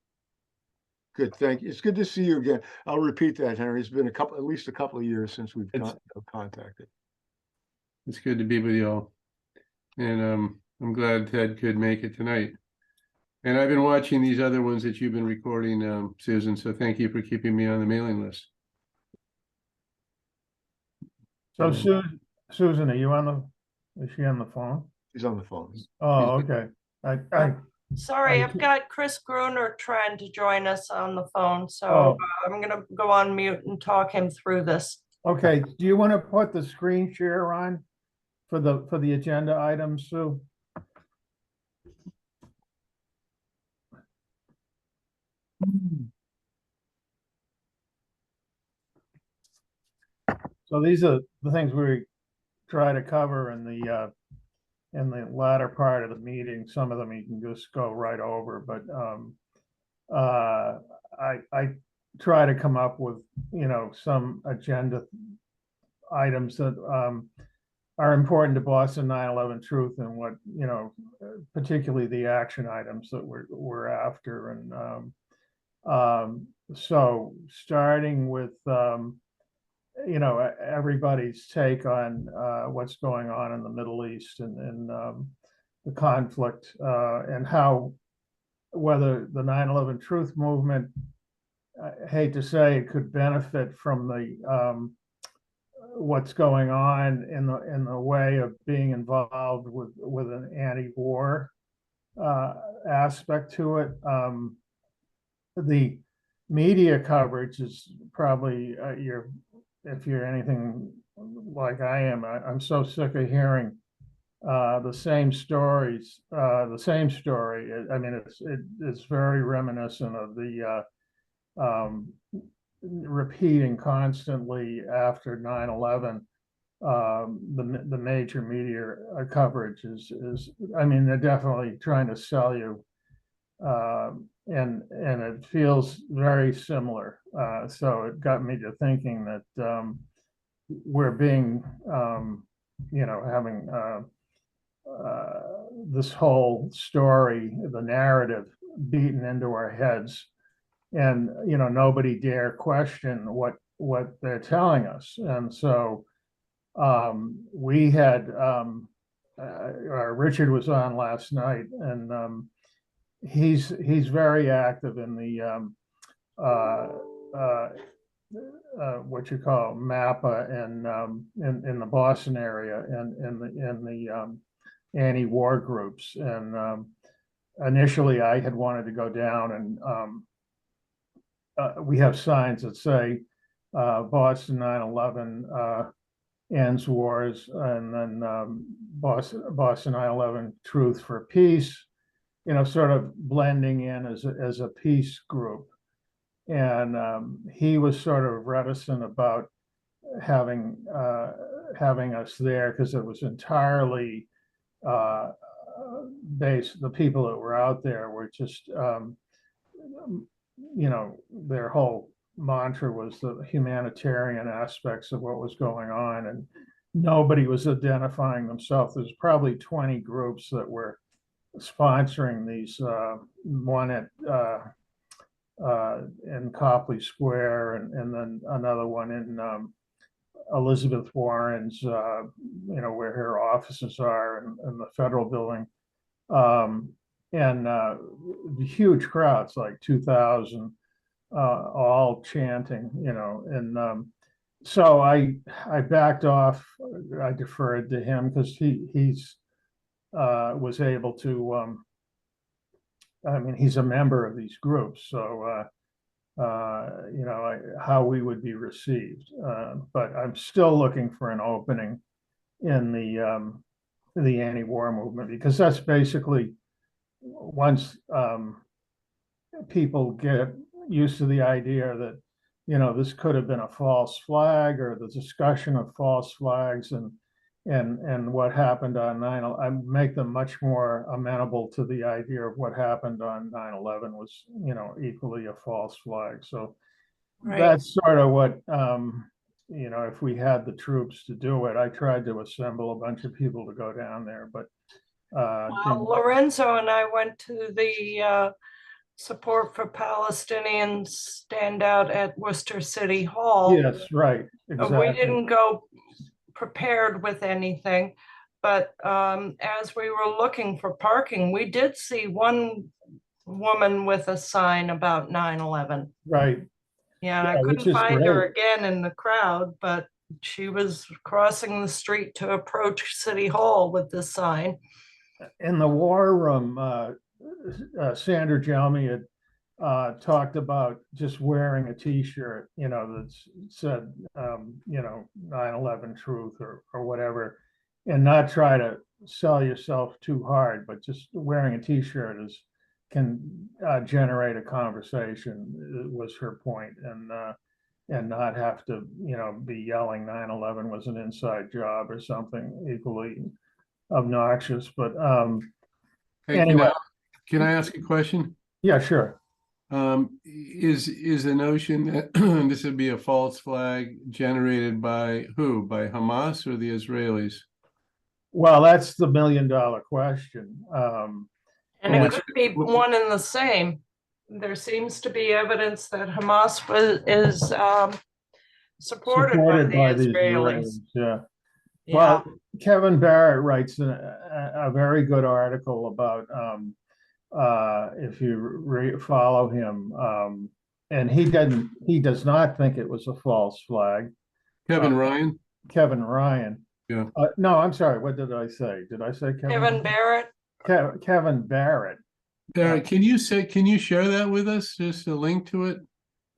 Good, thank you. It's good to see you again. I'll repeat that, Henry. It's been at least a couple of years since we've contacted. It's good to be with you all. And I'm glad Ted could make it tonight. And I've been watching these other ones that you've been recording, Susan, so thank you for keeping me on the mailing list. so Susan, are you on is she on the phone? He's on the phone. Oh, okay. Sorry, I- I've got Chris Gruner trying to join us on the phone, so Oh. I'm gonna go on mute and talk him through this. Okay, do you want to put the screen share on for the agenda items, Sue? So these are the things we try to cover in the latter part of the meeting. Some of them you can just go right over, but I try to come up with, some agenda items that are important to Boston 9/11 Truth and what, particularly the action items that we're after. And so starting with, everybody's take on what's going on in the Middle East and the conflict and how, whether the 9/11 Truth movement, I hate to say it, could benefit from the what's going on in the way of being involved with an anti-war aspect to it. The media coverage is probably if you're anything like I am, I'm so sick of hearing the same stories, the same story. I mean, it's very reminiscent of the repeating constantly after 9/11. The major media coverage is I mean, they're definitely trying to sell you, and it feels very similar. So it got me to thinking that we're being, having this whole story, the narrative, beaten into our heads, and nobody dare question what they're telling us. And so we had Richard was on last night, and he's very active in the what you call MAPA and in the Boston area and in the anti-war groups. And initially I had wanted to go down and we have signs that say Boston 9/11 ends wars, and then Boston 9/11 Truth for Peace. sort of blending in as a peace group. And he was sort of reticent about having us there because it was entirely based. The people that were out there were just, their whole mantra was the humanitarian aspects of what was going on, and nobody was identifying themselves. There's probably 20 groups that were sponsoring these. One at in Copley Square, and then another one in Elizabeth Warren's, where her offices are in the federal building. And huge crowds, like 2,000, all chanting, and so I backed off. I deferred to him because he's was able to. I mean, he's a member of these groups, so how we would be received. But I'm still looking for an opening in the anti-war movement, because that's basically, once people get used to the idea that this could have been a false flag, or the discussion of false flags and what happened on 9/11, I make them much more amenable to the idea of what happened on 9/11 was equally a false flag. So Right. that's sort of what if we had the troops to do it. I tried to assemble a bunch of people to go down there, but Lorenzo and I went to the Support for Palestinians standout at Worcester City Hall. yes, right, exactly. We didn't go prepared with anything, but as we were looking for parking, we did see one woman with a sign about 9/11. Right. Yeah, Yeah, I which couldn't is find her great. again in the crowd, but she was crossing the street to approach City Hall with this sign. In the war room, Sandra Jelmy had talked about just wearing a T-shirt, that said, 9/11 truth or whatever, and not try to sell yourself too hard, but just wearing a T-shirt can generate a conversation, was her point, and not have to, be yelling 9/11 was an inside job or something equally obnoxious. But Hey, anyway, can I ask a question? yeah, sure. Is the notion that this would be a false flag generated by who? By Hamas or the Israelis? Well, that's the $1,000,000 question. And it could be one and the same. There seems to be evidence that Hamas is supported by the Israelis. Yeah. Yeah. Well, Kevin Barrett writes a very good article about, if you follow him, and he does not think it was a false flag. Kevin Ryan? Kevin Ryan. Yeah. No, I'm sorry. What did I say? Did I say Kevin Barrett? Kevin Barrett. Barrett, can you share that with us? Just a link to it?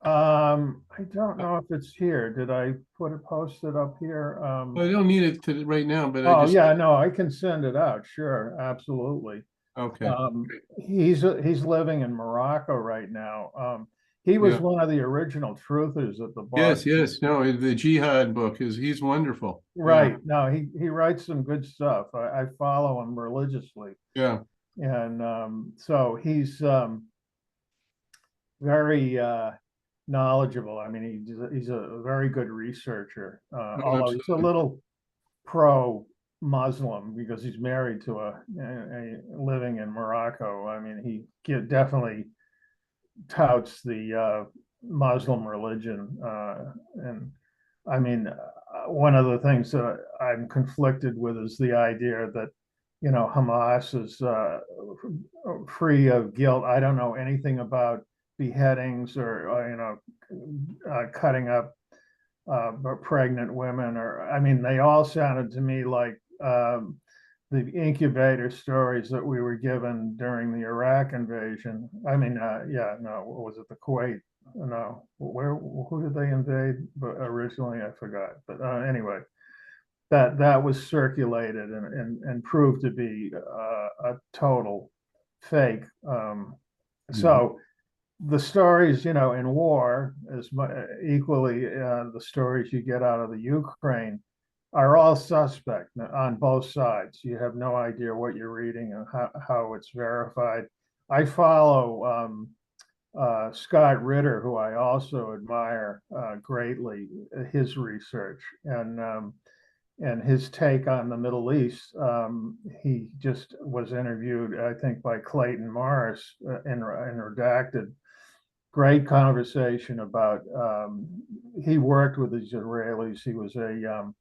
I don't know if it's here. Did I post it up here? Well, I don't need it right now, but Oh, yeah, no, I can send it out. Sure, absolutely. Okay. He's living in Morocco right now. He was one of the original truthers at the bar. Yes. No, the Jihad book he's wonderful. Right. Yeah. No, he writes some good stuff. I follow him religiously. Yeah. And so he's very knowledgeable. I mean, he's a very good researcher, although he's a little pro-Muslim because he's married to a living in Morocco. I mean, he definitely touts the Muslim religion, and I mean, one of the things that I'm conflicted with is the idea that Hamas is free of guilt. I don't know anything about beheadings or cutting up pregnant women, or I mean, they all sounded to me like the incubator stories that we were given during the Iraq invasion. I mean, was it the Kuwait? No, who did they invade? But originally, I forgot. But anyway, that was circulated and proved to be a total fake. So the stories, in war, equally the stories you get out of the Ukraine are all suspect on both sides. You have no idea what you're reading and how it's verified. I follow Scott Ritter, who I also admire greatly, his research and his take on the Middle East. He just was interviewed, I think, by Clayton Morris in Redacted. Great conversation about, he worked with the Israelis. He was in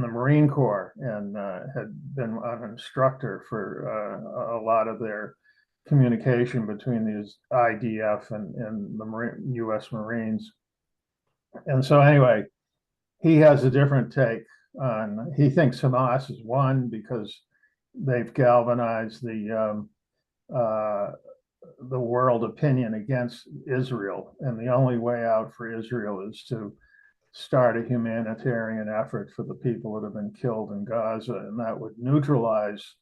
the Marine Corps and had been an instructor for a lot of their communication between the IDF and the U.S. Marines. And so anyway, he has a different take on, he thinks Hamas has won because they've galvanized the world opinion against Israel. And the only way out for Israel is to start a humanitarian effort for the people that have been killed in Gaza. And that would neutralize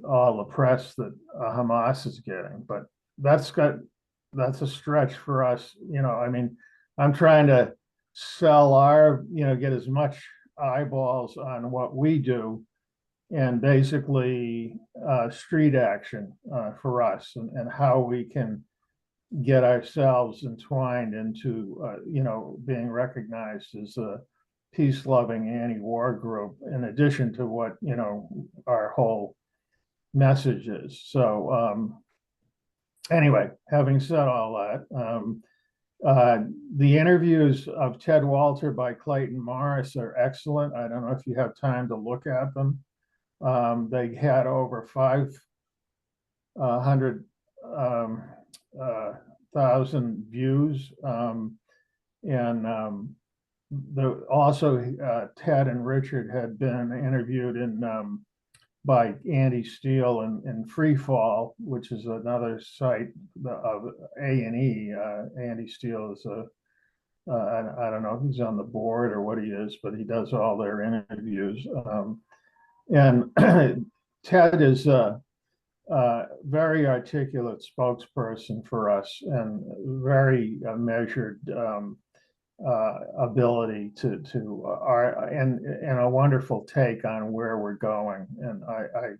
all the press that Hamas is getting. But that's a stretch for us. I mean, I'm trying to sell get as much eyeballs on what we do and basically street action for us and how we can get ourselves entwined into, being recognized as a peace-loving anti-war group, in addition to what, our whole message is. So anyway, having said all that, the interviews of Ted Walter by Clayton Morris are excellent. I don't know if you have time to look at them. They had over 500,000 views. Also Ted and Richard had been interviewed by Andy Steele in Freefall, which is another site of A&E. Andy Steele is I don't know if he's on the board or what he is, but he does all their interviews. And Ted is a very articulate spokesperson for us and very measured ability to and a wonderful take on where we're going. And I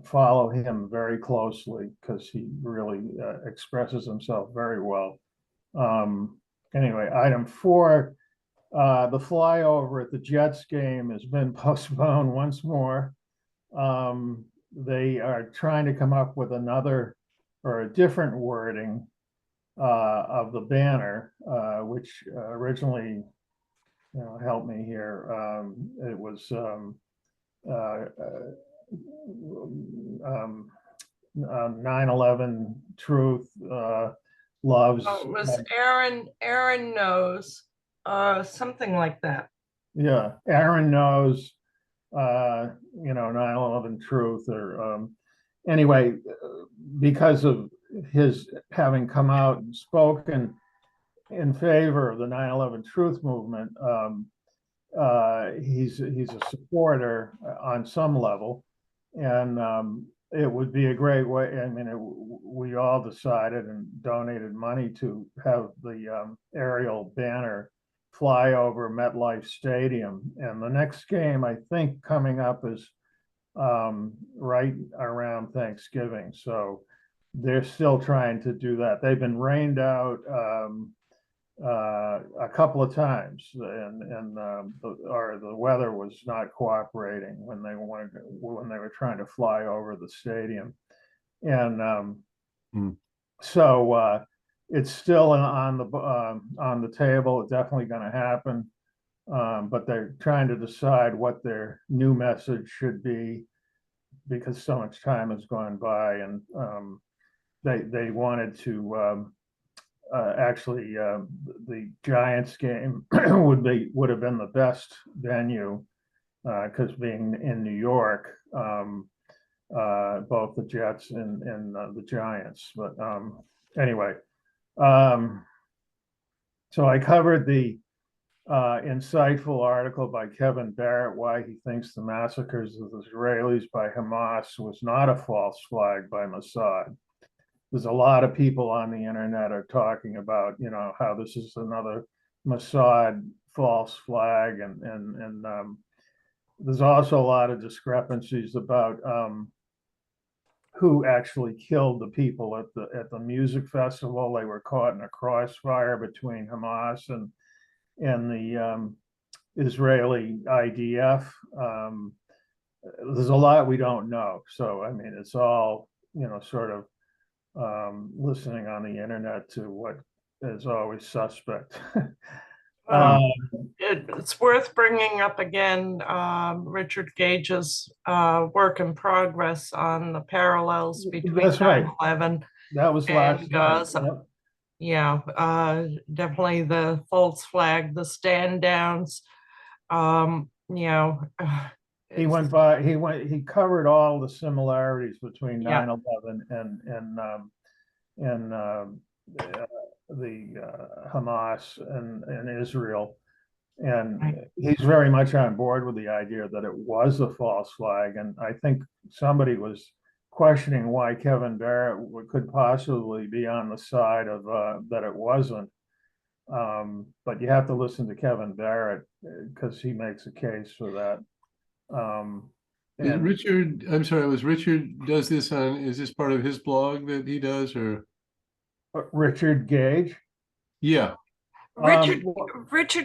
follow him very closely because he really expresses himself very well. Anyway, item 4. The flyover at the Jets game has been postponed once more. They are trying to come up with another or a different wording of the banner, which originally, help me here, it was 9/11 truth, loves. Oh, it was Aaron knows, something like that. Yeah, Aaron knows, 9/11 truth, or anyway, because of his having come out and spoken in favor of the 9/11 truth movement, he's a supporter on some level, and it would be a great way. I mean, we all decided and donated money to have the aerial banner fly over MetLife Stadium. And the next game, I think, coming up is right around Thanksgiving. So they're still trying to do that. They've been rained out a couple of times, and the weather was not cooperating when they were trying to fly over the stadium. And so it's still on the table. It's definitely going to happen, but they're trying to decide what their new message should be because so much time has gone by, and they wanted to actually the Giants game would have been the best venue because being in New York, both the Jets and the Giants. But anyway. So I covered the insightful article by Kevin Barrett, why he thinks the massacres of the Israelis by Hamas was not a false flag by Mossad. There's a lot of people on the internet are talking about, how this is another Mossad false flag, and there's also a lot of discrepancies about who actually killed the people at the music festival. They were caught in a crossfire between Hamas and the Israeli IDF. There's a lot we don't know. So, I mean, it's all, sort of listening on the internet to what is always suspect. It's worth bringing up again, Richard Gage's work in progress on the parallels between That's right. 9/11 That was and last night. Gaza. Yep. Yeah, definitely the false flag, the stand downs. He covered all the similarities between Yeah. 9/11 and the Hamas and Israel. And Right. he's very much on board with the idea that it was a false flag. And I think somebody was questioning why Kevin Barrett could possibly be on the side of that it wasn't. But you have to listen to Kevin Barrett because he makes a case for that. And Richard, I'm sorry, was Richard does this is this part of his blog that he does, or? Richard Gage. Yeah, Richard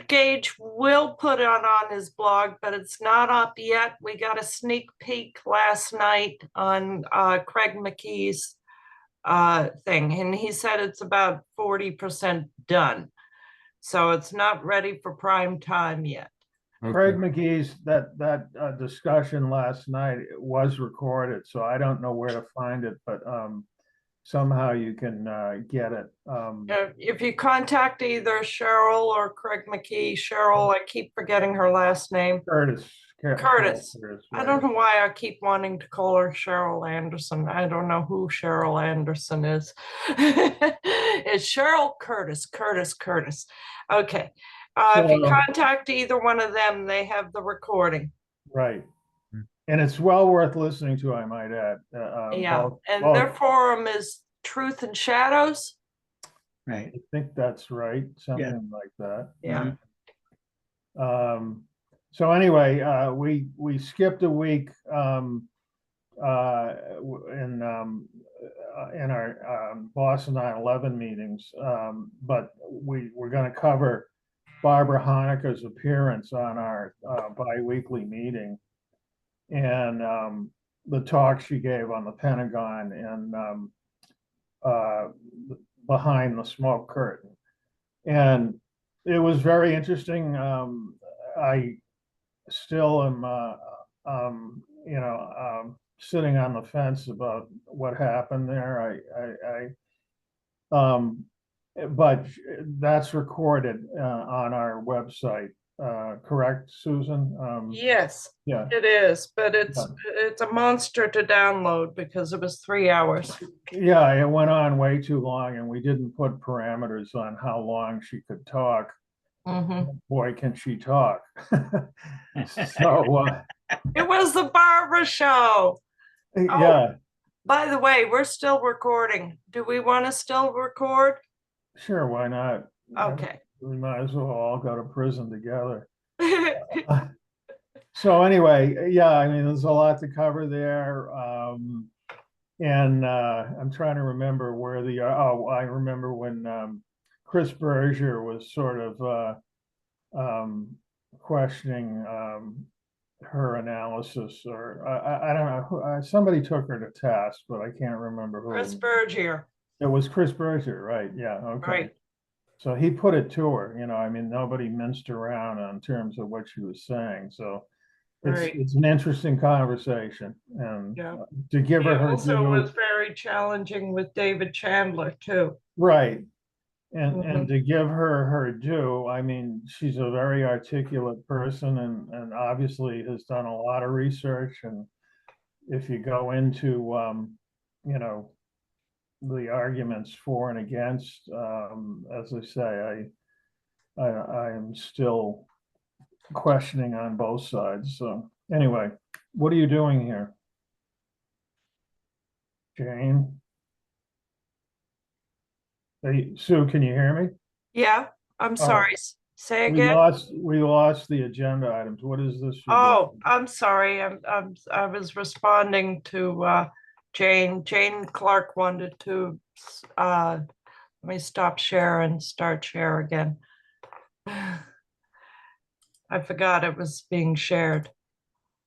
Gage will put it on his blog, but it's not up yet. We got a sneak peek last night on Craig McKee's thing, and he said it's about 40% done. So it's not ready for prime time yet. Craig okay. McGee's that discussion last night was recorded, so I don't know where to find it, but somehow you can get it. If you contact either Cheryl or Craig McKee, Cheryl, I keep forgetting her last name. Curtis. Curtis. I Right. don't know why I keep wanting to call her Cheryl Anderson. I don't know who Cheryl Anderson is. It's Cheryl Curtis. Okay. If you contact either one of them, they have the recording. Right. And it's well worth listening to, I might add. Yeah, and their forum is Truth and Shadows. Right. I think that's right. Something like that. Yeah. So anyway, we skipped a week in our Boston 9/11 meetings, but we're going to cover Barbara Honecker's appearance on our bi-weekly meeting and the talk she gave on the Pentagon and behind the smoke curtain. And it was very interesting. I still am, sitting on the fence about what happened there. But that's recorded on our website. Correct, Susan? Yes, Yeah. it is, but it's a monster to download because it was 3 hours. Yeah, it went on way too long, and we didn't put parameters on how long she could talk. Boy, can she talk. So it was the Barbara show. Yeah. By the way, we're still recording. Do we want to still record? Sure, why not? Okay. We might as well all go to prison together. So anyway, yeah, I mean, there's a lot to cover there. And I'm trying to remember where I remember when Chris Berger was sort of questioning her analysis, or I don't know, somebody took her to task, but I can't remember who. Chris Berger. It was Chris Berger, right? Yeah, okay. Right. So he put it to her, I mean, nobody minced around in terms of what she was saying. So it's an interesting conversation, and to give her her also due, was very challenging with David Chandler too. Right. And to give her her due, I mean, she's a very articulate person and obviously has done a lot of research. And if you go into, the arguments for and against, as I say, I am still questioning on both sides. So anyway, what are you doing here? Jane? Hey, Sue, can you hear me? Yeah, I'm sorry. Say again. We lost the agenda items. What is this? you're Oh, doing? I'm sorry. I was responding to Jane. Jane Clark wanted to let me stop share and start share again. I forgot it was being shared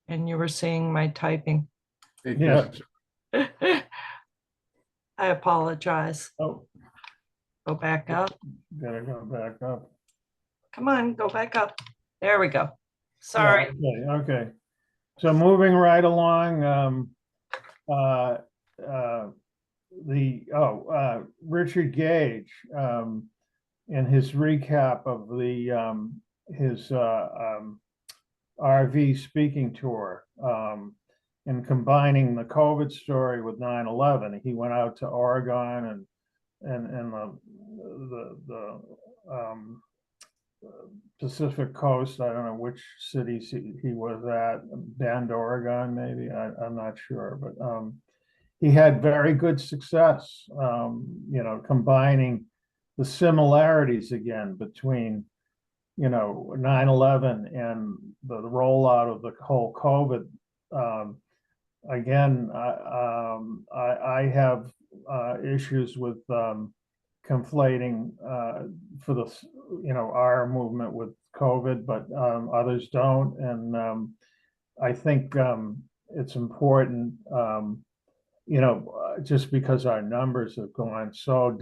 and you were seeing my typing. Hey, Yeah. Chris, I apologize. Oh, Go back up. gotta go back up. Come on, go back up. There we go. Yeah, Sorry. okay. So moving right along, Richard Gage, in his recap of his RV speaking tour, and combining the COVID story with 9/11, he went out to Oregon and the Pacific Coast. I don't know which cities he was at, Bend, Oregon, maybe. I'm not sure, but he had very good success, combining the similarities again between, 9/11 and the rollout of the whole COVID. Again, I have issues with conflating for the our movement with COVID, but others don't, and I think it's important. Just because our numbers have gone so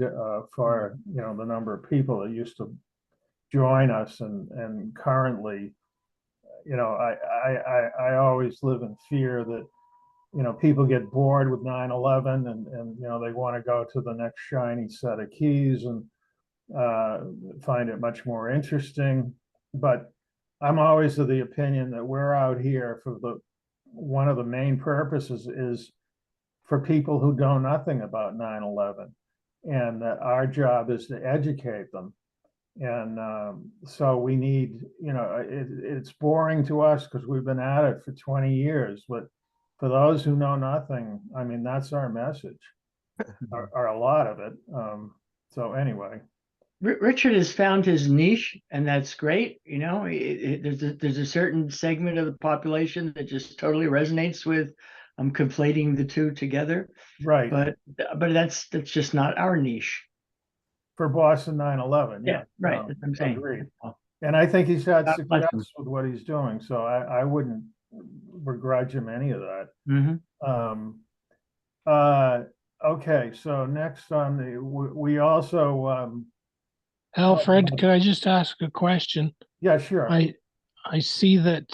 far, the number of people that used to join us, and currently, I always live in fear that people get bored with 9/11 and they want to go to the next shiny set of keys and find it much more interesting. But I'm always of the opinion that we're out here for one of the main purposes is for people who know nothing about 9/11, and that our job is to educate them. And so we need, it's boring to us because we've been at it for 20 years, but for those who know nothing, I mean, that's our message, or a lot of it. So anyway. Richard has found his niche, and that's great. There's a certain segment of the population that just totally resonates with conflating the two together. Right. But that's just not our niche. For Boston 9/11. Yeah, right. That's what I'm saying. Agreed. And I think he's had God bless success him. with what he's doing, so I wouldn't begrudge him any of that. Mhm. Okay, so next on we also Alfred, could I just ask a question? yeah, sure. I see that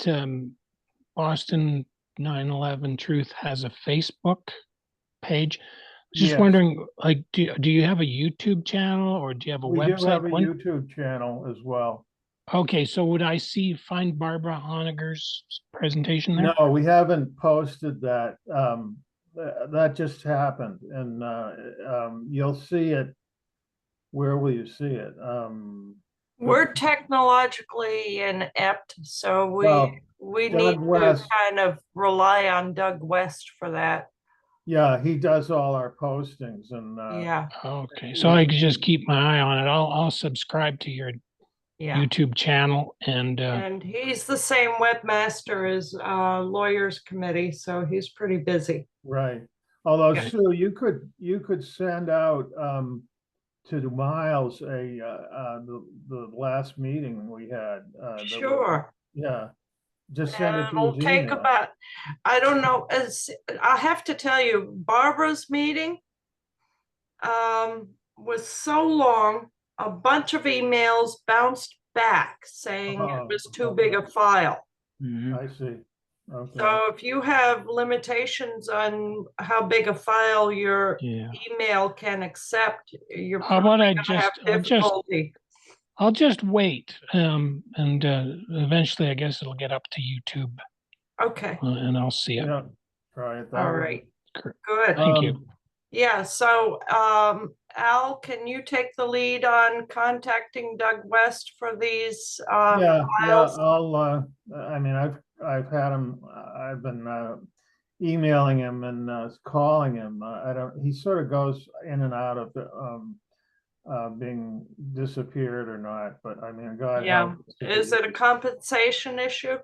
Boston 9/11 Truth has a Facebook page. Just Yes. wondering, like, do you have a YouTube channel or do you have a We website? do have a YouTube channel as well. Okay, so would I find Barbara Honegger's presentation there? No, we haven't posted that. That just happened, and you'll see it. Where will you see it? We're technologically inept, so Well, we Doug need to West. kind of rely on Doug West for that. Yeah, he does all our postings, and Yeah, Okay, so I could just keep my eye on it. I'll subscribe to your yeah. YouTube channel and And he's the same webmaster as Lawyers Committee, so he's pretty busy. right. Although Okay. Sue, you could send out to Miles the last meeting we had. Sure. Yeah, just send it to It'll his take email. about, I don't know, I have to tell you, Barbara's meeting was so long, a bunch of emails bounced back saying it was too big a file. Mhm. I see. Okay. So if you have limitations on how big a file your yeah. email can accept, you're How about probably I gonna have I'll difficulty. I'll just wait and eventually I guess it'll get up to YouTube Okay, and I'll see it. Yeah, try it that all way. right, Cor- good. Thank you. Yeah, so Al, can you take the lead on contacting Doug West for these Yeah, files? I mean, I've had him, I've been emailing him and calling him. I don't, he sort of goes in and out of the being disappeared or not, but I mean, God Yeah, help us if is it a compensation issue?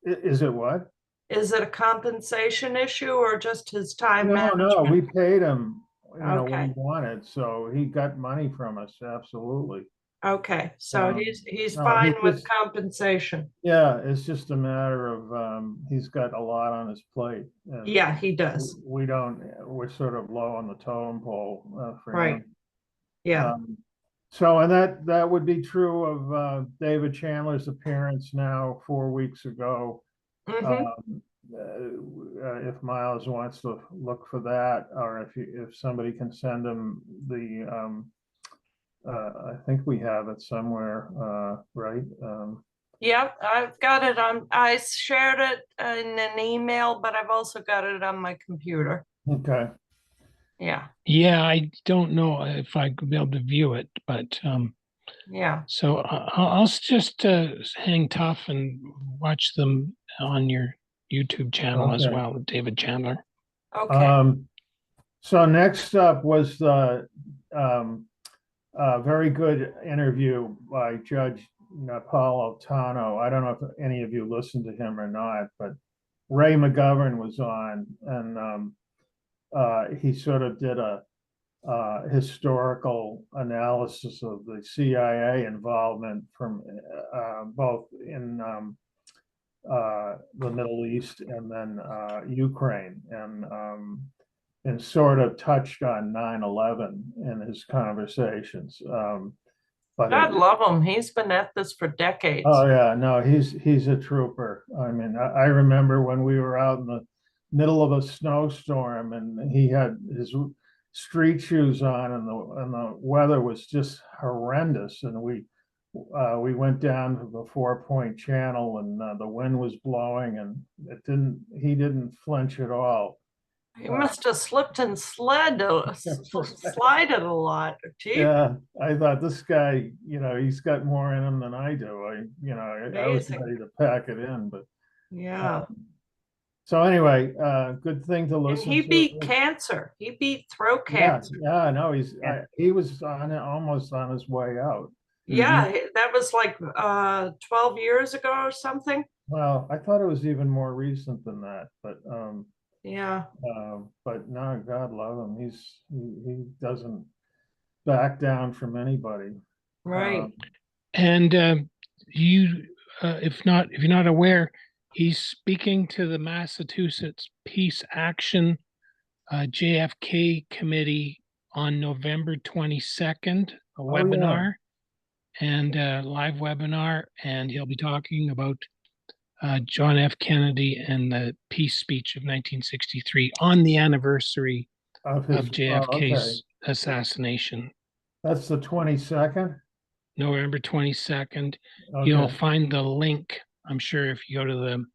Is it what? Is it a compensation issue or just his time No, management? we paid him, what he Okay. wanted, so he got money from us, absolutely. Okay, so Um, he's no, fine he with just- compensation. Yeah, it's just a matter of, he's got a lot on his plate. and Yeah, he does. We don't, we're sort of low on the totem pole for Right. him. Yeah. So, and that would be true of David Chandler's appearance now 4 weeks ago. Mhm. If Miles wants to look for that, or if somebody can send him the, I think we have it somewhere, right? Yep, I've got it on, I shared it in an email, but I've also got it on my computer. Okay, Yeah, Yeah, I don't know if I could be able to view it, but yeah. so I'll just hang tough and watch them on your YouTube channel as Okay. well, David Chandler. Okay. So next up was the very good interview by Judge Napolitano. I don't know if any of you listened to him or not, but Ray McGovern was on, and he sort of did a historical analysis of the CIA involvement from both in the Middle East and then Ukraine, and sort of touched on 9/11 in his conversations. But God love him. He's been at this for decades. oh yeah, no, he's a trooper. I mean, I remember when we were out in the middle of a snowstorm and he had his street shoes on and the weather was just horrendous, and we went down to the 4 Point Channel, and the wind was blowing, and he didn't flinch at all. He must have slipped and slided a lot. Gee, Yeah, I thought this guy, he's got more in him than I do. I was Amazing. ready to pack it in, but yeah. so anyway, good thing to And listen he to. beat cancer. He beat throat cancer. Yeah, no, Yeah. he was almost on his way out. Yeah, that was like 12 years ago or something. Well, I thought it was even more recent than that, Yeah. but no, God love him. He doesn't back down from anybody. Right. And you, if you're not aware, he's speaking to the Massachusetts Peace Action JFK Committee on November 22nd, a Oh, yeah. webinar and a live webinar, and he'll be talking about John F. Kennedy and the peace speech of 1963 on the anniversary Of of okay. JFK's assassination, That's the 22nd. November 22nd. Okay. You'll find the link, I'm sure, if you go to the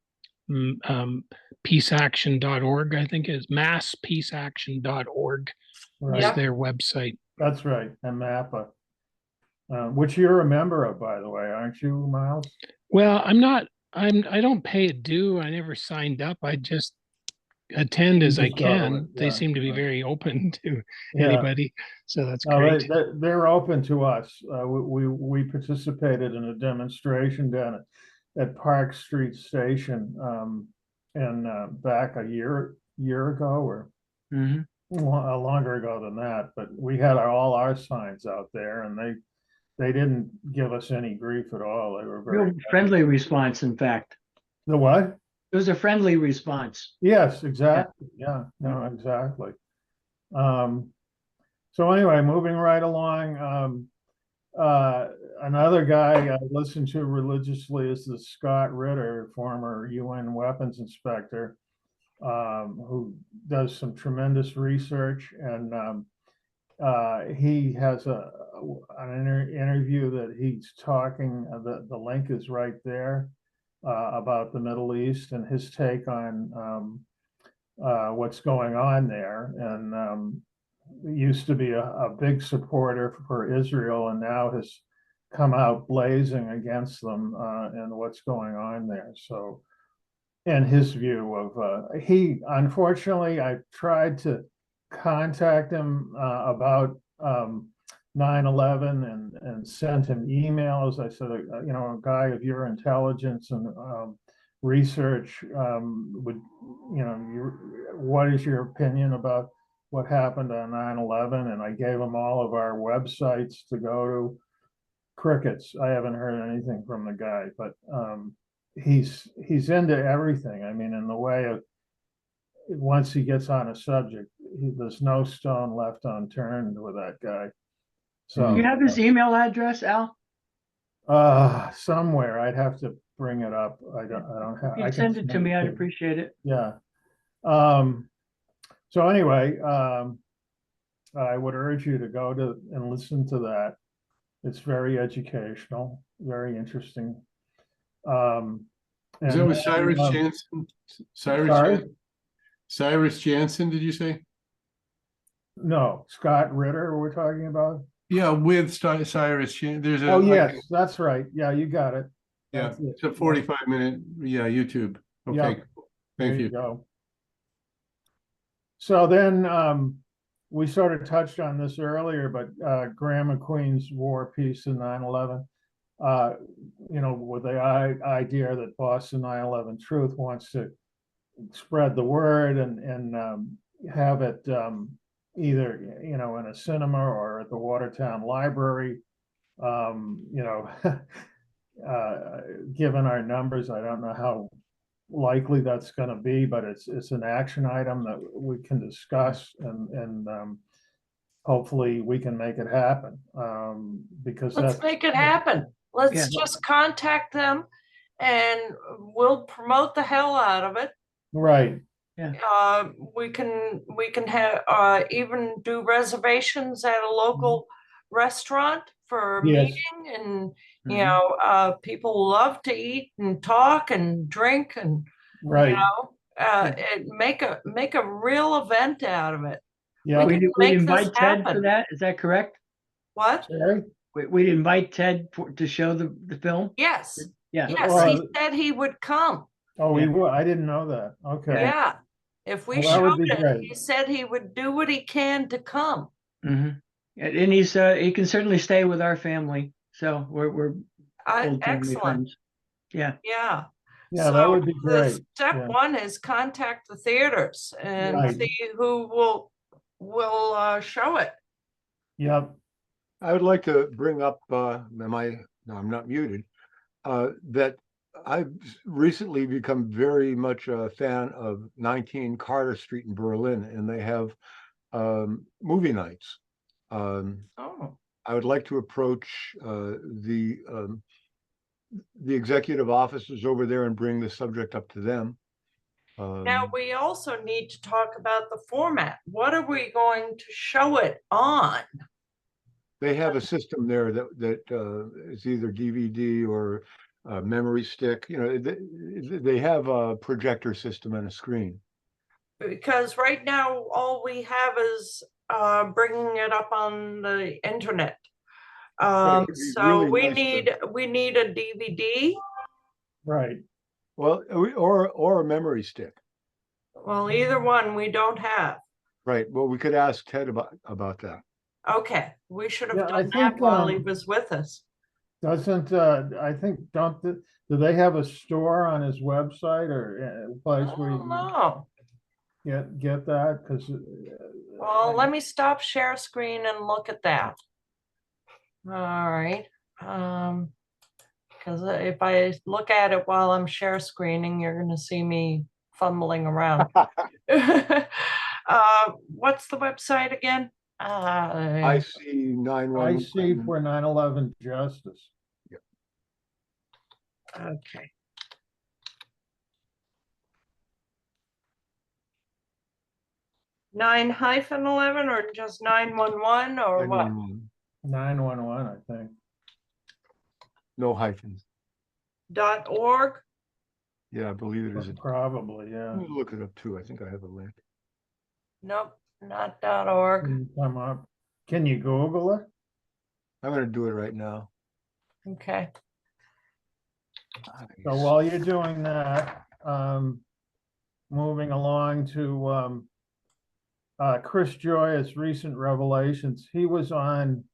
peaceaction.org, I think it's masspeaceaction.org Right. is their website. That's right, and MAPPA, which you're a member of, by the way, aren't you, Miles? Well, I don't pay a due. I never signed up. I just attend as I just go to it, can. They yeah, seem to be right. very open to Yeah. anybody. So that's No, great. they're open to us. We participated in a demonstration down at Park Street Station, and back a year ago, or Mhm. longer ago than that. But we had all our signs out there, and they didn't give us any grief at all. They were very Real friendly response, in fact. The what? It was a friendly response. Yes, exactly. Yeah, no, exactly. So anyway, moving right along, another guy I listen to religiously is the Scott Ritter, former UN weapons inspector, who does some tremendous research, and he has an interview that he's talking. The link is right there, about the Middle East and his take on what's going on there, and used to be a big supporter for Israel and now has come out blazing against them and what's going on there. So, and his view of he unfortunately, I tried to contact him about 9/11 and sent him emails. I said, you know, a guy of your intelligence and research would, you know, what is your opinion about what happened on 9/11? And I gave him all of our websites to go to. Crickets. I haven't heard anything from the guy, but he's into everything. I mean, in the way of once he gets on a subject, there's no stone left unturned with that guy. So You have his email address, Al? somewhere I'd have to bring it up. I don't have. If you I send can it to me, I'd you. appreciate it. Yeah. So anyway, I would urge you to go to and listen to that. It's very educational, very interesting. Is that with Cyrus Jansen? Sorry? Cyrus Jansen, did you say? No, Scott Ritter, we're talking about? Yeah, with Cyrus Jansen. There's a. Oh, yes, that's right. Yeah, you got it. Yeah, That's it. it's a 45-minute, YouTube. Yeah. Okay, There thank you. go. So then we sort of touched on this earlier, but Graham McQueen's war piece in 9/11, you know, with the idea that Boston 9/11 Truth wants to spread the word and have it either, you know, in a cinema or at the Watertown Library. You know, given our numbers, I don't know how likely that's going to be, but it's an action item that we can discuss and hopefully we can make it happen because Let's make it happen. Let's Yeah. just contact them and we'll promote the hell out of it. right. We can have even do reservations at a local restaurant for a Yes. meeting, and Mhm. you know, people love to eat and talk and drink, and Right. you know, make a real event out of it. Yeah. We can We'd make this invite Ted for happen. that. Is that correct? What? Sorry? We'd invite Ted to show the film? Yes. Yeah. Yes, he Well, said he would come. Oh, he Yeah. would. I didn't know that. Okay. Yeah. If we Well, that would showed be it, great. he said he would do what he can to come. Mhm. And he can certainly stay with our family. So we're old family Excellent. friends. Yeah. Yeah. Yeah, that would be the great. Step Yeah. one is contact the theaters and Right. see who will show it. Yep. I would like to bring up, no, I'm not muted, that I've recently become very much a fan of 19 Carter Street in Berlin, and they have movie nights. Oh. I would like to approach the executive officers over there and bring the subject up to them. Now, we also need to talk about the format. What are we going to show it on? They have a system there that is either DVD or memory stick. You know, they have a projector system and a screen. Because right now, all we have is bringing it up on the internet. Right, it'd be So really we need a DVD. Right. Well, or a memory stick. Well, either one we don't have. Right. Well, we could ask Ted about that. Okay, we should have Yeah, I done that think, while he was with us. Doesn't, I think, do they have a store on his website or a place where you Oh, can no. get that? Because Well, let me stop share screen and look at that. All right. Because if I look at it while I'm share screening, you're going to see me fumbling around. What's the website again? I see 911. I see for 9/11 justice. Okay. (9-11) or just 911 or what? 911. 911, I think. No hyphens. .org? Yeah, I believe it is. Probably, yeah. Let me look it up too. I think I have a link. Nope, not .org. Didn't come up. Can you Google it? I'm gonna do it right now. Okay. So while you're doing that, moving along to Chris Joyous, recent revelations. He was on,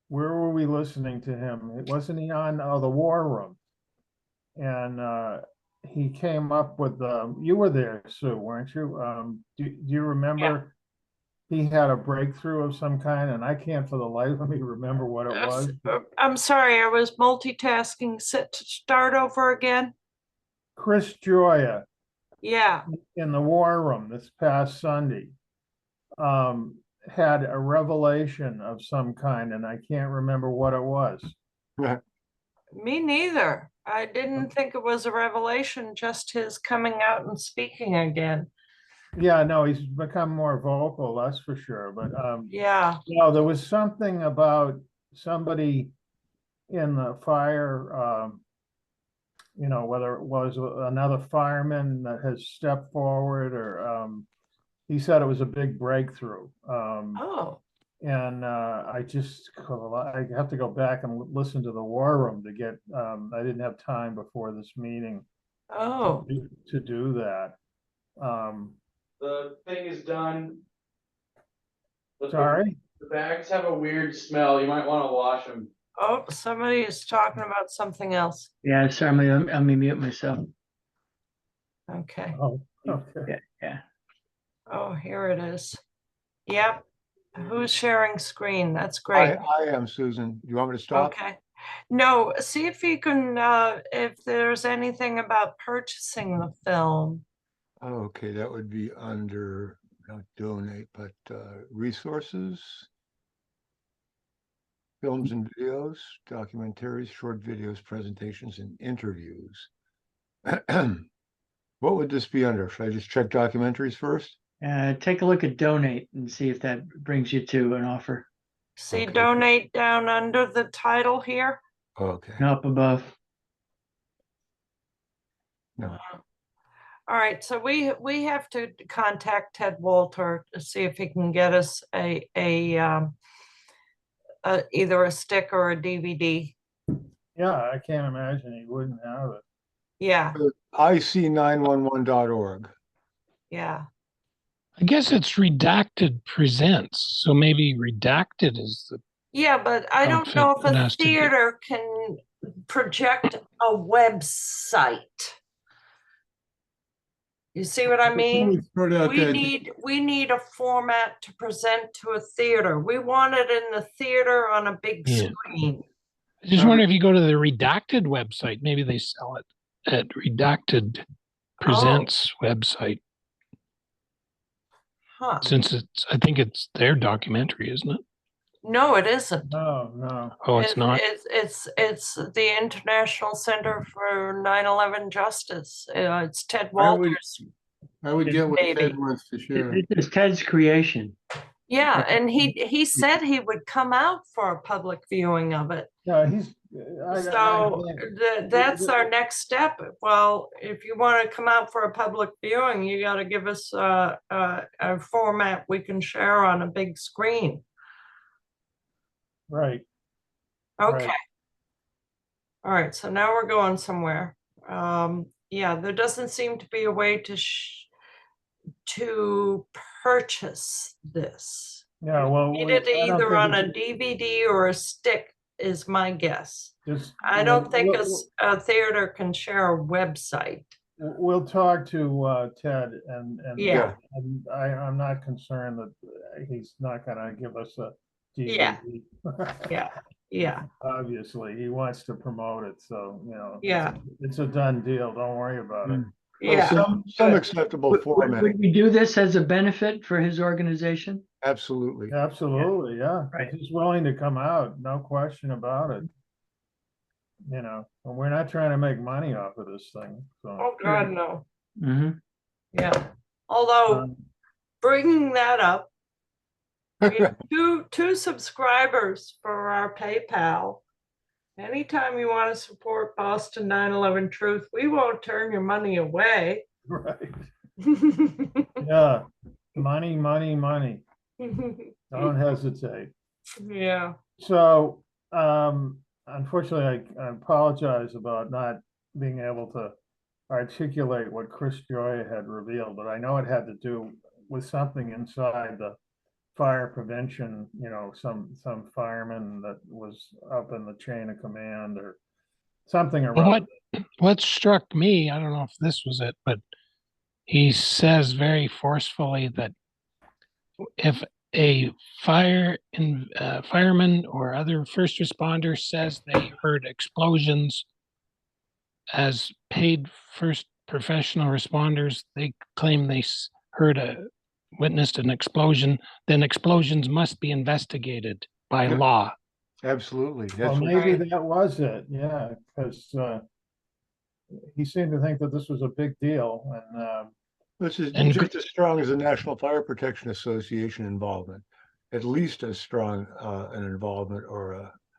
where were we listening to him? Wasn't he on the War Room? And he came up with you were there, Sue, weren't you? Do you remember? He had a breakthrough of some kind, and I can't for the life of me remember what it was. I'm sorry, I was multitasking. Start over again. Chris Joya Yeah. in the War Room this past Sunday had a revelation of some kind, and I can't remember what it was. Me neither. I didn't think it was a revelation, just his coming out and speaking again. Yeah, no, he's become more vocal, that's for sure. But Yeah. no, there was something about somebody in the fire, whether it was another fireman that has stepped forward or he said it was a big breakthrough. Oh, And I have to go back and listen to the War Room to get, I didn't have time before this meeting oh, to do that. The thing is done. Sorry? The bags have a weird smell. You might want to wash them. oh, somebody is talking about something else. Yeah, sorry, let me mute myself. Okay. Oh, okay. Yeah. Oh, here it is. Yep. Who's sharing screen? That's great. I am, Susan. Do you want me to stop? Okay. No, see if you can, if there's anything about purchasing the film. Okay, that would be under, not donate, but resources. Films and videos, documentaries, short videos, presentations, and interviews. What would this be under? Should I just check documentaries first? Take a look at donate and see if that brings you to an offer. See, Okay. donate down under the title here. Okay. No, up above. No. All right, so we have to contact Ted Walter to see if he can get us either a stick or a DVD. Yeah, I can't imagine he wouldn't have it. Yeah, IC911.org. yeah. I guess it's Redacted Presents, so maybe Redacted is the, Yeah, but I don't know if Outfit that a has to do- theater can project a website. You see what I mean? Sort out that- We need a format to present to a theater. We want it in the theater on a big Yeah. screen. I just wonder if you go to the Redacted website, maybe they sell it at Redacted Presents website, Huh? since I think it's their documentary, isn't it? No, it isn't. No. Oh, it's not? It's the International Center for 9/11 Justice. It's Ted I would- Walters. I would get what Maybe. Ted wants to share. It's Ted's creation. Yeah, and he said he would come out for a public viewing of it. Yeah, he's. So that's our next step. Well, if you want to come out for a public viewing, you got to give us a format we can share on a big screen. Right. Okay. Right. All right, so now we're going somewhere. Yeah, there doesn't seem to be a way to purchase this. Yeah, well. Need we- it I don't either think on a it's- DVD or a stick is my guess. just- I don't think we'll- a theater can share a website. We'll talk to Ted and. Yeah. And I'm not concerned that he's not gonna give us a Yeah. DVD. Yeah, Obviously, he wants to promote it, so, yeah, it's a done deal. Don't worry about it. Well, yeah. some acceptable format. Would we do this as a benefit for his organization? Absolutely. Absolutely, yeah. Right. He's willing to come out, no question about it. And we're not trying to make money off of this thing, so. Oh, God, no. Mm-hmm. Yeah. Although um, bringing that up, we have two subscribers for our PayPal. Anytime you want to support Boston 9/11 Truth, we won't turn your money away. Right, yeah. Money, money, money. Don't hesitate. Yeah. So, unfortunately, I apologize about not being able to articulate what Chris Joy had revealed, but I know it had to do with something inside the fire prevention, some fireman that was up in the chain of command or something Well, around. what struck me, I don't know if this was it, but he says very forcefully that if a fireman or other first responder says they heard explosions as paid first professional responders, they claim they witnessed an explosion, then explosions must be investigated by Yeah. law. Absolutely. Well, That's what- maybe Right. that was it, yeah, because he seemed to think that this was a big deal, and This is And just as strong as the National Fire Protection Association involvement, at least as strong an involvement or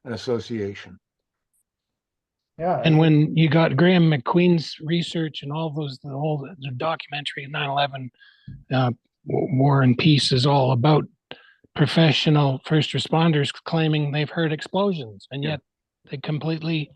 an association. yeah. And when you got Graham McQueen's research and all those, the documentary 9/11 War and Peace is all about professional first responders claiming they've heard explosions, and Yeah. yet they completely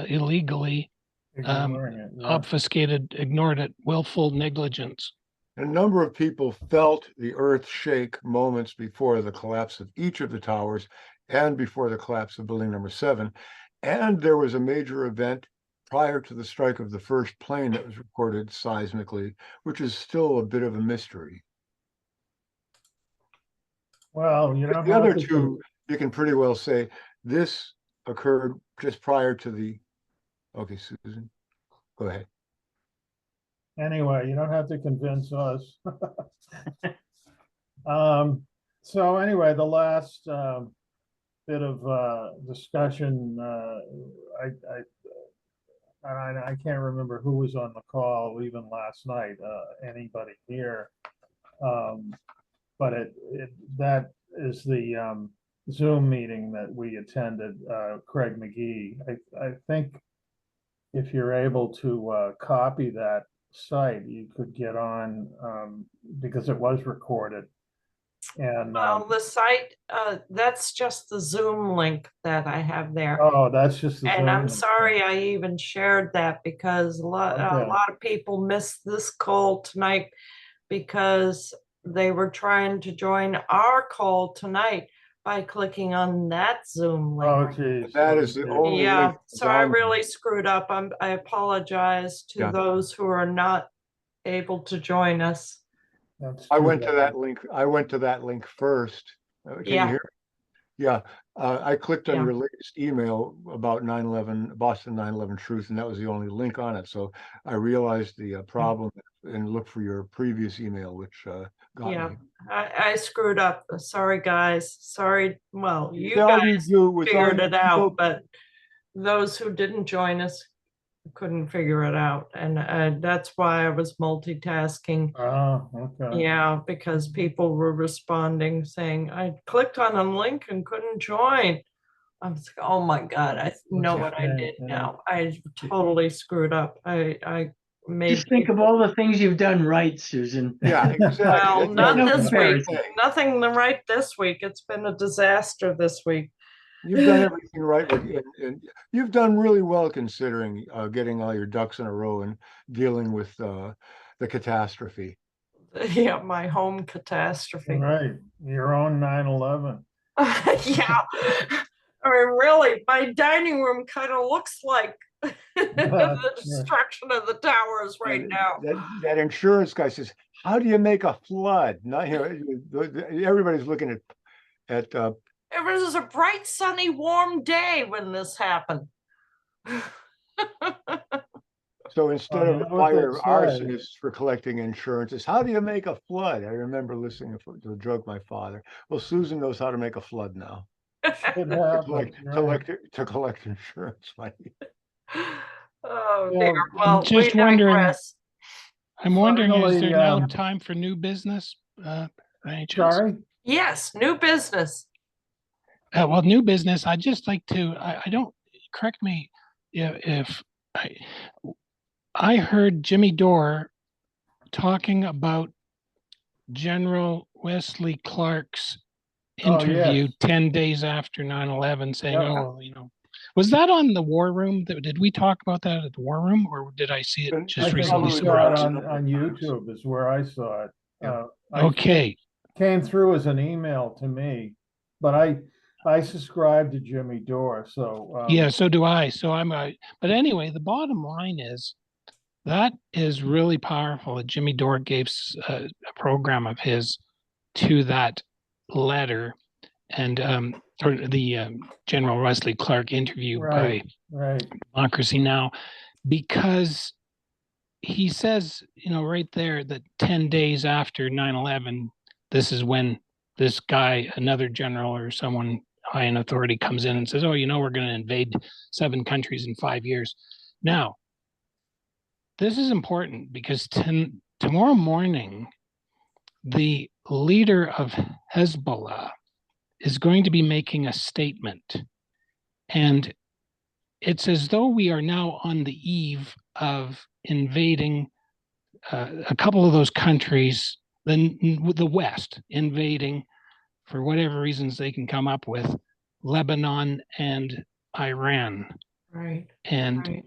illegally Ignoring it, yeah. obfuscated, ignored it, willful negligence. A number of people felt the earth shake moments before the collapse of each of the towers and before the collapse of building number 7. And there was a major event prior to the strike of the first plane that was recorded seismically, which is still a bit of a mystery. Well, you don't The other have to. two, you can pretty well say this occurred just prior to the, okay, Susan, go ahead. Anyway, you don't have to convince us. So anyway, the last bit of discussion, I can't remember who was on the call even last night, anybody here. But that is the Zoom meeting that we attended, Craig McGee. I think if you're able to copy that site, you could get on, because it was recorded. And, Well, the site, that's just the Zoom link that I have there. oh, that's just the And I'm Zoom link. sorry I even shared that because a Okay. lot of people missed this call tonight because they were trying to join our call tonight by clicking on that Zoom Oh, link. geez. That is the only Yeah, link so I down there. really screwed up. I apologize to Yeah. those who are not able to join us. That's I too went to bad. that link. I went to that link first. Can you Yeah. hear? Yeah, I clicked on Yeah. your latest email about 9/11, Boston 9/11 truth, and that was the only link on it. So I realized the problem and looked for your previous email, which got Yeah. me. I screwed up. Sorry, guys. Sorry. Well, you With all guys you do- with all figured you it do- out, but those who didn't join us couldn't figure it out. And that's why I was multitasking. Oh, okay. Yeah, because people were responding saying, I clicked on a link and couldn't join. I was like, oh my God, I know what I okay, did yeah. now. I totally screwed up. I made Just think of people- all the things you've done right, Susan. Yeah, exactly. Well, That's not no this week. comparison. Nothing right this week. It's been a disaster this week. You've done everything right, and you've done really well considering getting all your ducks in a row and dealing with the catastrophe. Yeah, my home catastrophe. Right, your own 9/11. Yeah. I mean, really, my dining room kind of looks like the destruction of the towers right And now. That insurance guy says, "How do you make a flood?" Not everybody's looking at It was a bright, sunny, warm day when this happened. So instead you of know the what they fire say. arsonists for collecting insurances, how do you make a flood? I remember listening to a joke my father. Well, Susan knows how to make a flood now. It To happened, right. collect insurance money. Oh Yeah, dear. Well, we just wondering- digress. I'm wondering, is Finally, there now um, time for new business? By any chance? Sorry? Yes, new business. Well, new business, I'd just like to, I don't, correct me if I heard Jimmy Dore talking about General Wesley Clark's Oh, interview yes. 10 days after 9/11 saying, Yeah. oh, was that on the War Room? Did we talk about that at the War Room, or did I see it Been- just I think recently? we Probably saw it around a on, number on of times. YouTube is where I saw it. Yeah. Okay, Came through as an email to me, but I subscribe to Jimmy Dore, so. yeah, so do I. So but anyway, the bottom line is that is really powerful that Jimmy Dore gave a program of his to that letter and or the General Wesley Clark interview Right, by right. Democracy Now, because he says, right there that 10 days after 9/11, this is when this guy, another general or someone high in authority, comes in and says, oh, we're going to invade 7 countries in 5 years. Now, this is important because tomorrow morning, the leader of Hezbollah is going to be making a statement. And it's as though we are now on the eve of invading a couple of those countries, the West invading, for whatever reasons they can come up with, Lebanon and Iran. Right. And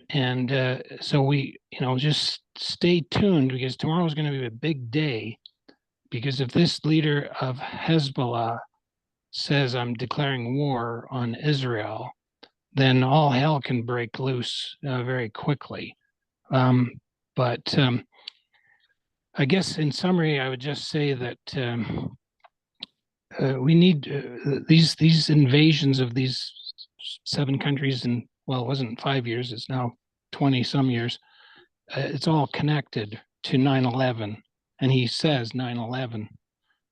so we, just stay tuned, because tomorrow is going to be a big day. Because if this leader of Hezbollah says, I'm declaring war on Israel, then all hell can break loose very quickly. But I guess in summary, I would just say that we need these invasions of these 7 countries in, well, it wasn't 5 years, it's now 20 some years. It's all connected to 9/11, and he says 9/11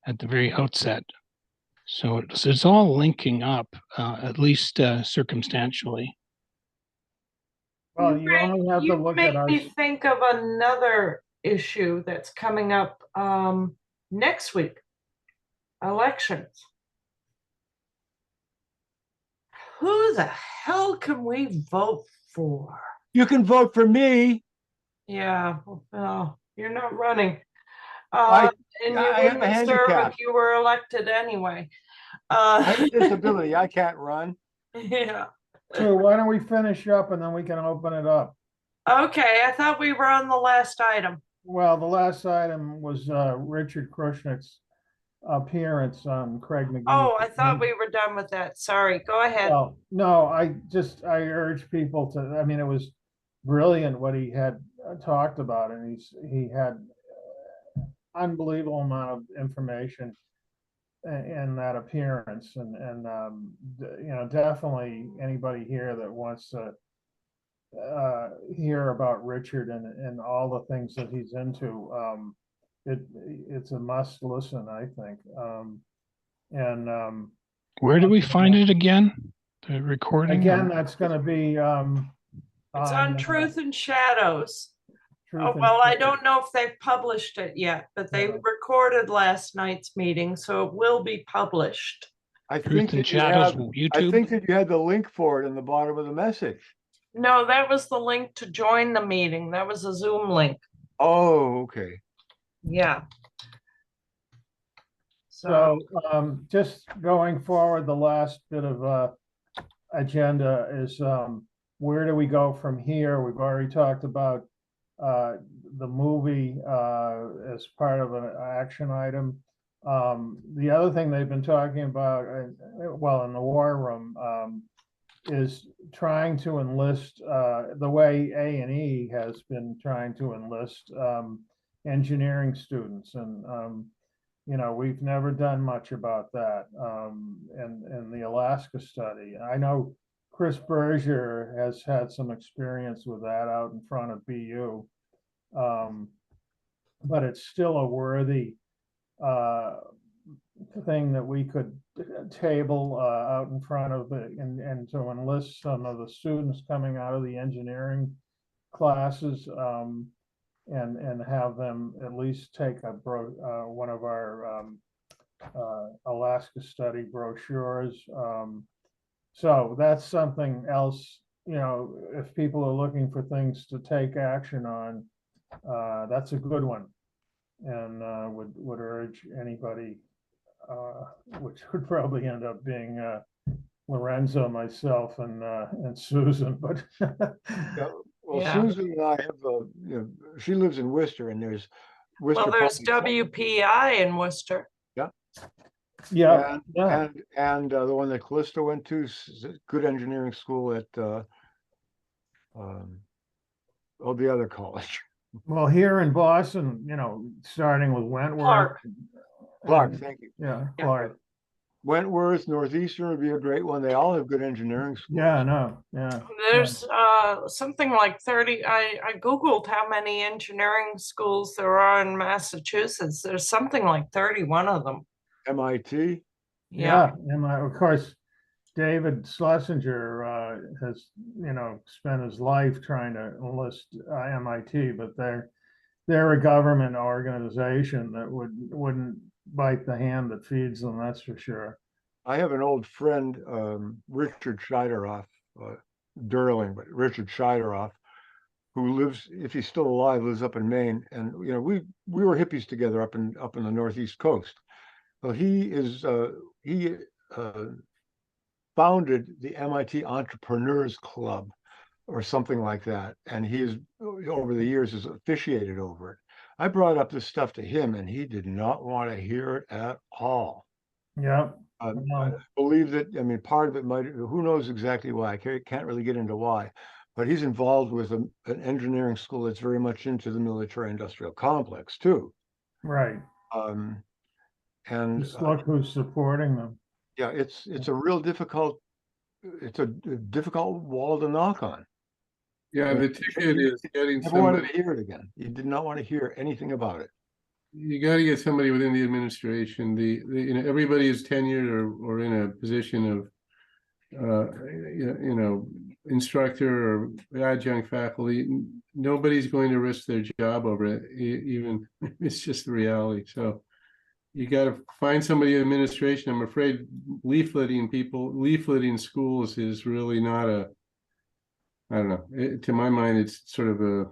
at the very outset. So it's all linking up, at least circumstantially. Well, you only have to You look at make our, me think of another issue that's coming up next week. Elections. Who the hell can we vote for? You can vote for me. Yeah, well, you're not running. I- And you I have a wouldn't serve handicap. if you were elected anyway. I have a disability. I can't run. Yeah. so why don't we finish up and then we can open it up? Okay, I thought we were on the last item. Well, the last item was Richard Krushnick's appearance on Craig McGee. Oh, I thought we were done with that. Sorry, go ahead. Well, no, I urge people to, I mean, it was brilliant what he had talked about, and he had unbelievable amount of information in that appearance, and definitely anybody here that wants to hear about Richard and all the things that he's into, it's a must listen, I think. Where do we find it again? The recording? Again, that's going to be It's on Truth and Shadows. Truth Oh, and well, I Shadows. don't know if they've published it yet, but they Yeah. recorded last night's meeting, so it will be published. I think Truth and that you Shadows have, I YouTube? think that you had the link for it in the bottom of the message. No, that was the link to join the meeting. That was a Zoom link. Oh, okay. Yeah. So just going forward, the last bit of agenda is where do we go from here? We've already talked about the movie as part of an action item. The other thing they've been talking about, well, in the war room, is trying to enlist the way A&E has been trying to enlist engineering students, and we've never done much about that. And the Alaska study, I know Chris Berger has had some experience with that out in front of BU, but it's still a worthy thing that we could table out in front of it, and to enlist some of the students coming out of the engineering classes, and have them at least take one of our Alaska study brochures. So that's something else, if people are looking for things to take action on, that's a good one. and would urge anybody, which would probably end up being Lorenzo, myself, and Susan, but Yeah, well, Yeah. Susan and I have, she lives in Worcester, and there's Worcester. Well, there's Public- WPI in Worcester. yeah, And, yeah. the one that Calista went to, good engineering school at, the other college. Well, here in Boston, starting with Wentworth. Clark, and- thank you. Yeah, Yeah. Clark. Wentworth, Northeastern would be a great one. They all have good engineering schools. Yeah, no, yeah. There's something like 30. I Googled how many engineering schools there are in Massachusetts. There's something like 31 of them. MIT. Yeah. And of course, David Schlesinger has, spent his life trying to enlist MIT, but they're a government organization that wouldn't bite the hand that feeds them, that's for sure. I have an old friend, Richard Scheideroff, Durling, but Richard Scheideroff, who lives, if he's still alive, lives up in Maine. And, we were hippies together up in the Northeast coast. Well, he founded the MIT Entrepreneurs Club or something like that. And he is, over the years, has officiated over it. I brought up this stuff to him and he did not want to hear it at all. Yeah. I No. believe that, part of it might, who knows exactly why, I can't really get into why, but he's involved with an engineering school that's very much into the military industrial complex too. Right. And Just look who's supporting them. yeah, it's a real difficult, it's a difficult wall to knock on. Yeah, the ticket is getting Never wanted to somebody, hear it again. He did not want to hear anything about it. you gotta get somebody within the administration, everybody is tenured or in a position of instructor or adjunct faculty. Nobody's going to risk their job over it, even, it's just the reality, so. You gotta find somebody in administration. I'm afraid leafleting schools is really not I don't know, to my mind, it's sort of a,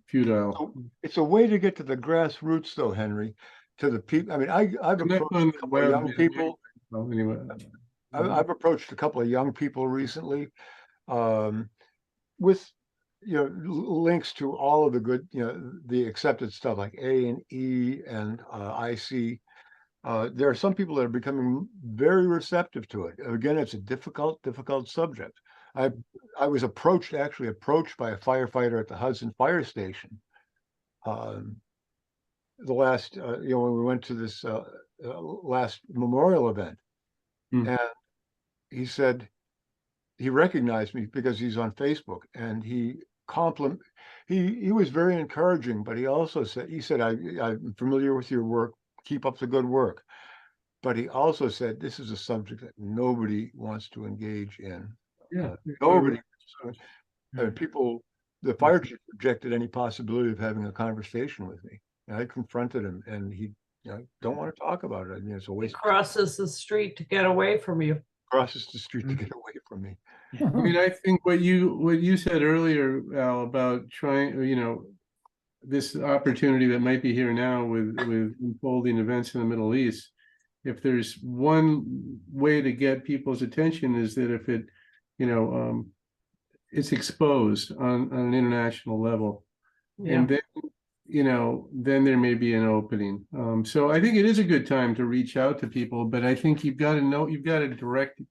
futile. It's a way to get to the grassroots though, Henry, to the people. I mean, I've I'm not approached on a the couple of web, young people. Well, anyway. I've approached a couple of young people recently, with, links to all of the good, the accepted stuff like A&E and IC. There are some people that are becoming very receptive to it. Again, it's a difficult subject. I was actually approached by a firefighter at the Hudson Fire Station. The last, when we went to this last memorial event, and he said he recognized me because he's on Facebook, and he was very encouraging, but he also said, I'm familiar with your work, keep up the good work. But he also said, this is a subject that nobody wants to engage in. Yeah. Nobody. People, the fire chief rejected any possibility of having a conversation with me. And I confronted him, and he, don't want to talk about it. I mean, it's a waste. Crosses the street to get away from you. Crosses the street to get away from me. I mean, I think what you said earlier, Al, about trying, this opportunity that might be here now with unfolding events in the Middle East. If there's one way to get people's attention is that if it, it's exposed on an international level, and then, then there may be an opening. So I think it is a good time to reach out to people, but I think you've got to direct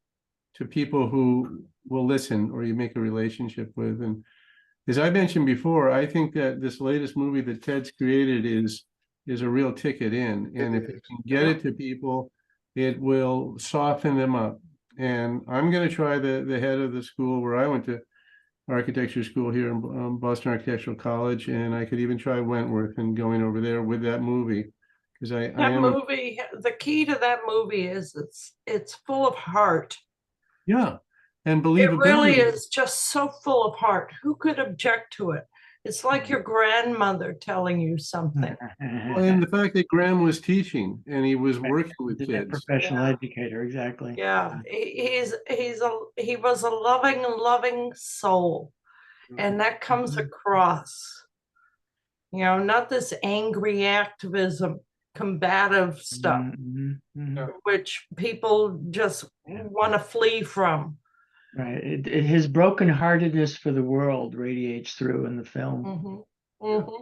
to people who will listen or you make a relationship with. And as I mentioned before, I think that this latest movie that Ted's created is a real ticket in. And if it can get it to people, it will soften them up. And I'm going to try the head of the school where I went to architecture school here in Boston Architectural College. And I could even try Wentworth and going over there with that movie. Because the key to that movie is it's full of heart. Yeah. And it really is just so full of heart. Who could object to it? It's like your grandmother telling you something. And the fact that Graham was teaching and he was working with kids. Professional educator, exactly. Yeah, he was a loving soul, and that comes across. You know, not this angry activism, combative stuff, which people just want to flee from. Right. His brokenheartedness for the world radiates through in the film. Good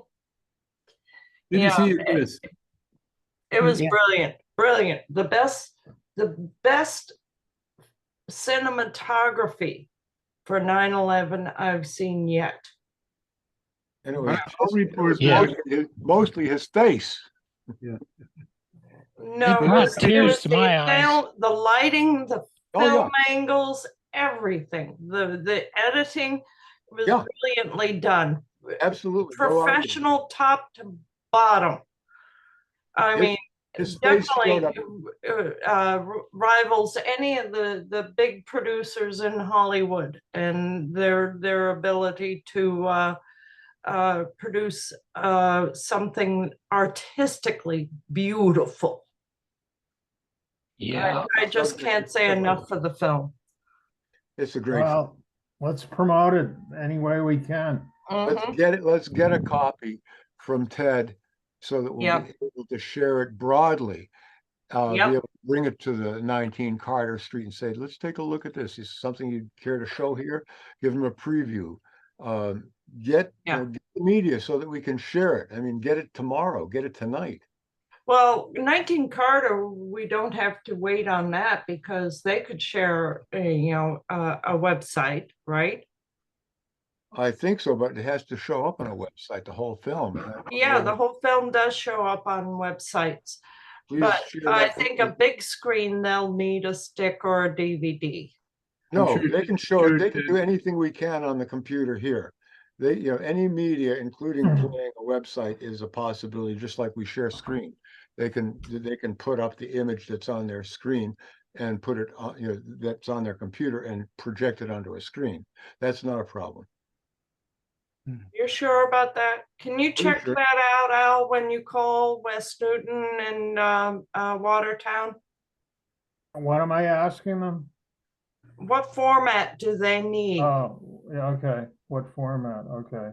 Yeah, to see you, Chris. it was Yeah. brilliant, brilliant. The best cinematography for 9/11 I've seen yet. And it was, I'll report Yeah. back. mostly his face. No, It brought tears to my eyes. the lighting, the Oh, yeah. film angles, everything. The editing was Yeah. brilliantly done. Absolutely. no argument. Professional top to bottom. I His- mean, his face showed definitely up. rivals any of the big producers in Hollywood and their ability to produce something artistically beautiful. Yeah. I just can't say enough for the film. It's a great film. Well, let's promote it any way we can. Let's Mhm. get it, let's get a copy from Ted so that we'll Yep. be able to share it broadly. Be Yep. able to bring it to the 19 Carter Street and say, let's take a look at this. Is this something you'd care to show here? Give them a preview. Get, you know, get the media so that we can share it. I mean, get it tomorrow, get it tonight. Well, 19 Carter, we don't have to wait on that because they could share a website, right? I think so, but it has to show up on a website, the whole film. And I don't Yeah, know the whole film does show up on websites, Please but share I that think with a me. big screen, they'll need a stick or a DVD. No, sure they can Ted- show it. sure They can Ted- do anything we can on the computer here. They, you know, any media, including playing a website, is a possibility, just like we share screen. They can put up the image that's on their screen and put it on, you know, that's on their computer and project it onto a screen. That's not a problem. You're sure about that? Can you check sure. that out, Al, when you call West Newton and Watertown? What am I asking them? What format do they need? Oh, yeah, okay. What format? Okay.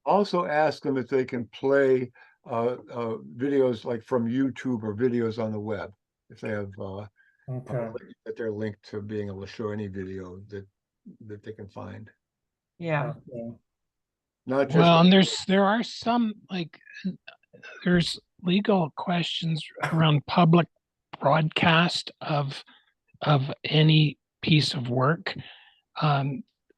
Also ask them if they can play videos like from YouTube or videos on the web. If they have Okay. that they're linked to being able to show any video that they can find. Yeah. Okay. Not just Well, and there are some there's legal questions around public broadcast of any piece of work.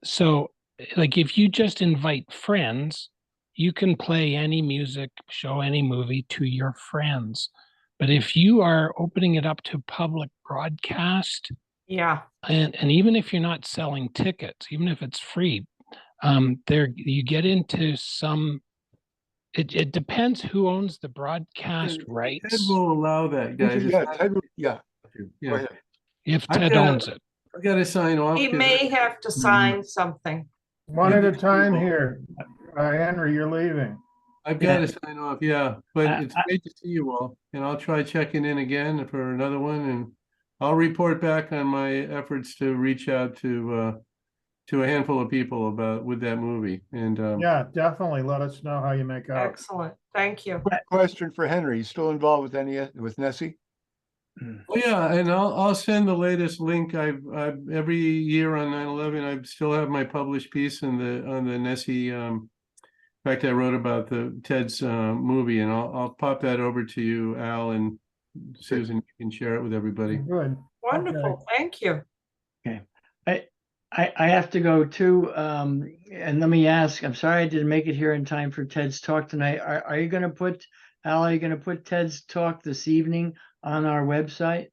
So like if you just invite friends, you can play any music, show any movie to your friends. But if you are opening it up to public broadcast, Yeah. and even if you're not selling tickets, even if it's free, there you get into some. It depends who owns the broadcast Ted rights. will allow that, guys. yeah, Ted, yeah. Go Yeah, ahead. If I've Ted got- owns it. I gotta sign off. He 'cause may have to sign something. One at a time here. Henry, you're leaving. I've got to sign off, yeah, but it's I- great to see you all, and I'll try checking in again for another one, and I'll report back on my efforts to reach out to a handful of people with that movie, and Yeah, definitely. Let us know how you make out. Excellent. Thank you. Quick question for Henry. You still involved with Nessie? oh yeah, and I'll send the latest link. I've every year on 9/11, I still have my published piece on the Nessie. In fact, I wrote about the Ted's movie, and I'll pop that over to you, Al and Susan. You can share it with everybody. Good. Wonderful. Thank you. I have to go too, and let me ask, I'm sorry I didn't make it here in time for Ted's talk tonight. Are you gonna put, Al, are you gonna put Ted's talk this evening on our website?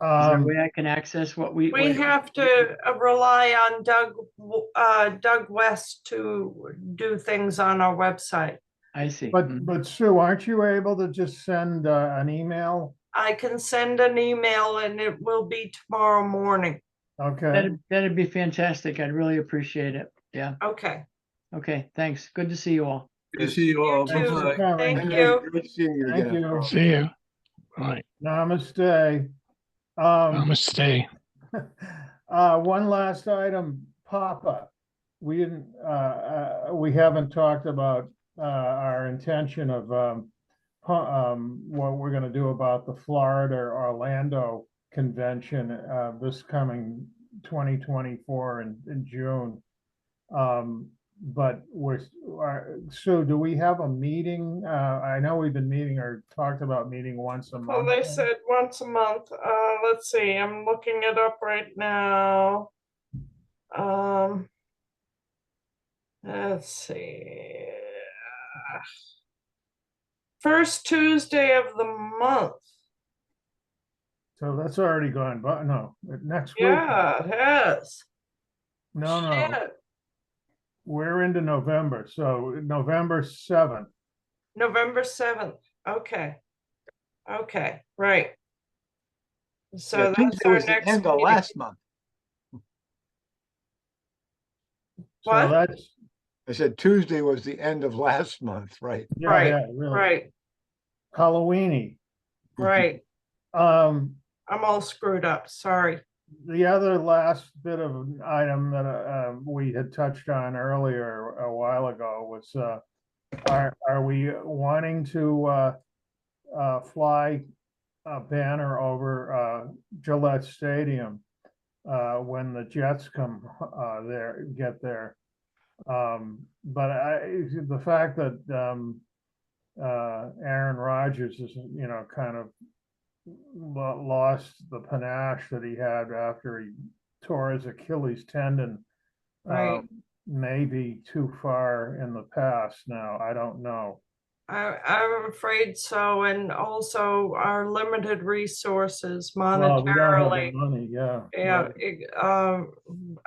Is there a way I can access what We have to rely on Doug West to do things on our website. I see. But Sue, aren't you able to just send an email? I can send an email and it will be tomorrow morning. Okay. That'd be fantastic. I'd really appreciate it. Yeah. Okay. Okay, thanks. Good to see you all. Good to see you all. You too. Bye-bye. Thank Henry, you. Great seeing you Thank again. you. See you. All right. Namaste. Namaste. One last item, Papa. We haven't talked about our intention of, what we're gonna do about the Florida Orlando convention, this coming 2024 in June. But Sue, do we have a meeting? I know we've been meeting or talked about meeting once a Well, month. they said once a month. Let's see, I'm looking it up right now. Let's see. First Tuesday of the month. So that's already gone, but no, next week. Yeah, it has. No, Shit. we're into November, so November 7th. November 7th. Okay. Okay, right. So Yeah, that's Tuesday our was the next end of meeting. last month. So What? that's, I said Tuesday was the end of last month, right? yeah, Right, yeah, really. Right, Halloweeny. right. Um, I'm all screwed up, sorry. the other last bit of an item that we had touched on earlier a while ago was are we wanting to fly a banner over Gillette Stadium when the Jets come get there? But the fact that Aaron Rodgers is, kind of lost the panache that he had after he tore his Achilles tendon. Right. Maybe too far in the past now. I don't know. I'm afraid so, and also our limited resources Well, we don't have the monetarily. money, yeah. Yeah,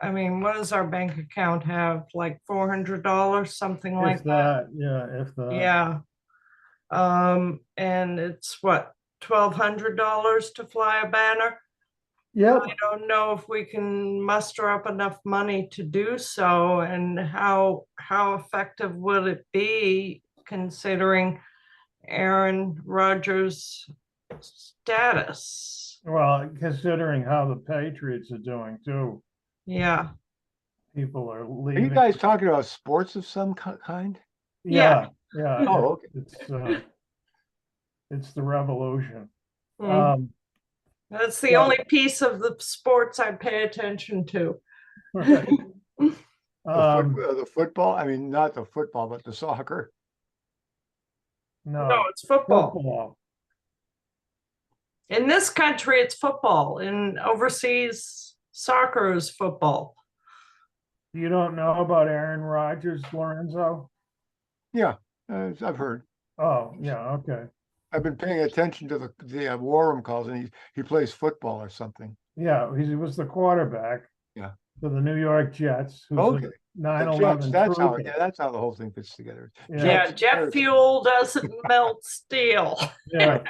I mean, what does our bank account have? Like $400, something like If that? that, yeah, if that. Yeah. And it's what, $1,200 to fly a banner? Yep. I don't know if we can muster up enough money to do so, and how effective will it be considering Aaron Rodgers' status? Well, considering how the Patriots are doing too, Yeah, people are Are you leaving. guys talking about sports of some kind? Yeah, yeah. Oh, okay. It's the revolution. Mm. That's the yeah. only piece of the sports I pay attention to. Right. The football, I mean, not the football, but the soccer. No, it's football. Football. In this country, it's football. In overseas, soccer is football. You don't know about Aaron Rodgers, Lorenzo? Yeah, I've heard. Oh, yeah, okay. I've been paying attention to the war room calls, and he plays football or something. Yeah, he was the quarterback. Yeah. For the New York Jets. Who's Okay. a The 9/11 Jets, that's how, trooper. yeah, that's how the whole thing fits together. Yeah, Jets, jet fuel doesn't melt steel. Yeah.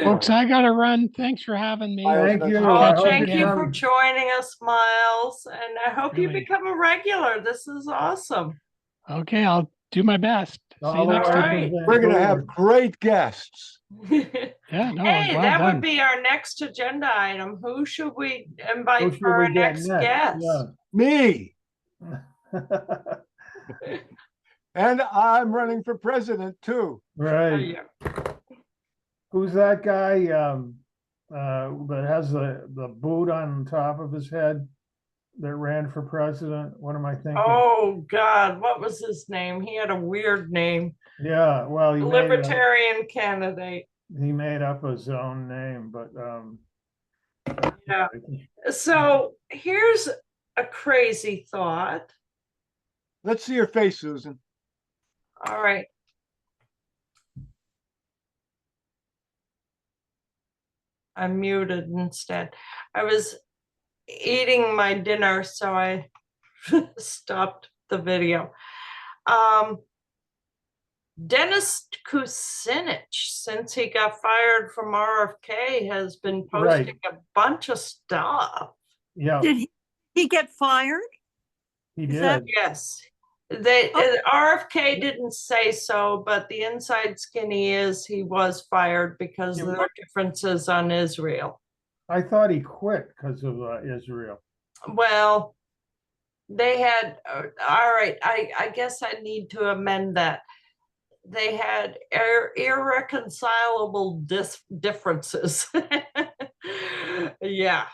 Folks, I gotta run. Thanks for having me. Thank you. I Oh, hope thank you you come. for joining us, Miles, and I hope you Really. become a regular. This is awesome. Okay, I'll do my best. See All you the next way All time. right. from We're gonna Vancouver. have great guests. Hey, Yeah, no, that well would done. be our next agenda item. Who should we Who invite should for our we get next next? guest? Me, Yeah. and I'm running for president too. Oh, Right. yeah. Who's that guy that has the boot on top of his head that ran for president? What am I thinking? Oh, God, what was his name? He had a weird name. Yeah, well, Libertarian candidate. he made up his own name, but Yeah. So here's a crazy thought. Let's see your face, Susan. All right. I'm muted instead. I was eating my dinner, so I stopped the video. Dennis Kucinich, since he got fired from RFK, has been posting a bunch of stuff. yeah, Did he get fired? he is that- did. Yes. RFK didn't say so, but the inside skinny is he was fired because Yeah, of their differences on Israel. I thought he quit because of Israel. Well, they had, all right, I guess I need to amend that. They had irreconcilable differences. Yeah.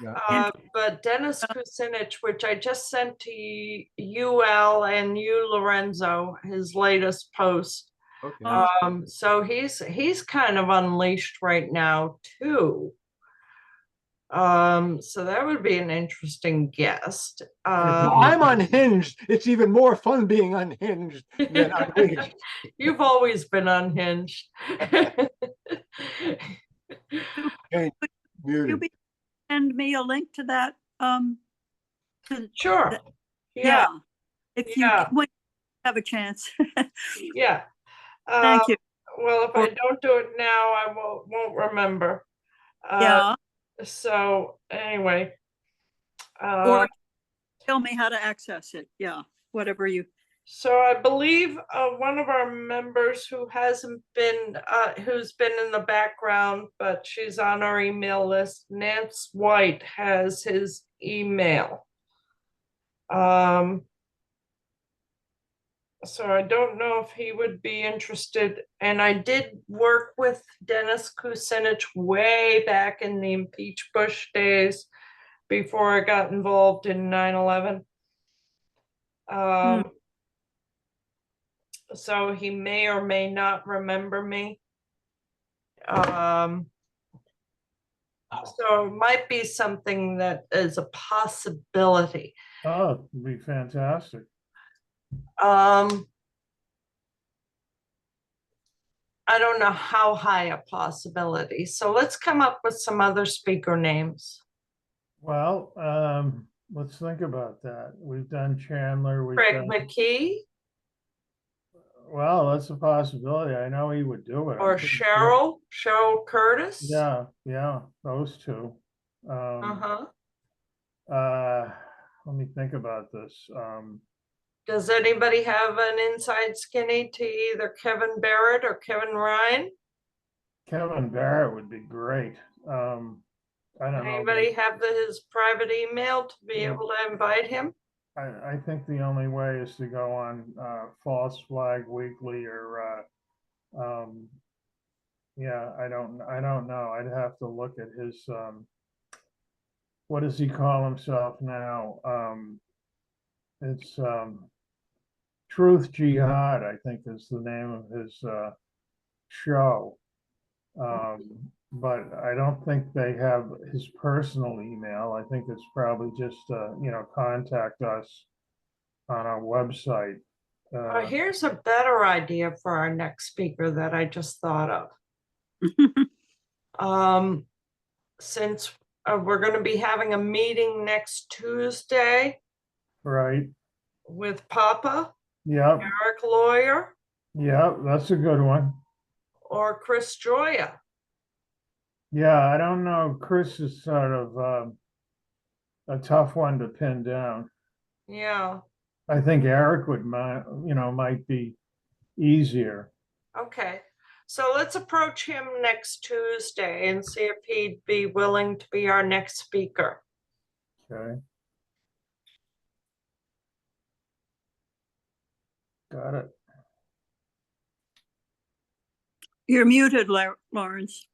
Yeah. But Dennis Kucinich, which I just sent to you, Al, and you, Lorenzo, his latest post. Okay. So he's kind of unleashed right now too. So that would be an interesting guest. I'm unhinged. It's even more fun being unhinged than unleashed. You've always been unhinged. Okay, You muted. be, send me a link to that, Sure. That- Yeah, if you, Yeah. when you have a chance. yeah. Thank you. Well, if I don't do it now, I won't remember. Yeah, So anyway. or tell me how to access it. Yeah, whatever you, So I believe one of our members who hasn't been, who's been in the background, but she's on our email list, Nance White, has his email. So I don't know if he would be interested. And I did work with Dennis Kucinich way back in the Impeach Bush days before I got involved in 9/11. So he may or may not remember me. So it might be something that is a possibility. Oh, it'd be fantastic. I don't know how high a possibility. So let's come up with some other speaker names. Well, let's think about that. We've done Chandler, we've Craig done, McKee well, that's a possibility. I know he would do it. I'm or pretty sure. Cheryl Curtis. Yeah, yeah, those two. Uh-huh. Let me think about this. Does anybody have an inside skinny to either Kevin Barrett or Kevin Ryan? Kevin Barrett would be great. I don't know. Anybody have his private email to be Yeah. able to invite him? I think the only way is to go on False Flag Weekly or yeah, I don't know. I'd have to look at his what does he call himself now? It's Truth Jihad, I think is the name of his show. But I don't think they have his personal email. I think it's probably just contact us on our website. Here's a better idea for our next speaker that I just thought of. Since we're going to be having a meeting next Tuesday Right. with Papa, Yep. Eric Lawyer, Yep. That's a good one. or Chris Joya. Yeah, I don't know. Chris is sort of a tough one to pin down. Yeah. I think Eric would might be easier. Okay. So let's approach him next Tuesday and see if he'd be willing to be our next speaker. Okay. Got it. you're muted, Lawrence.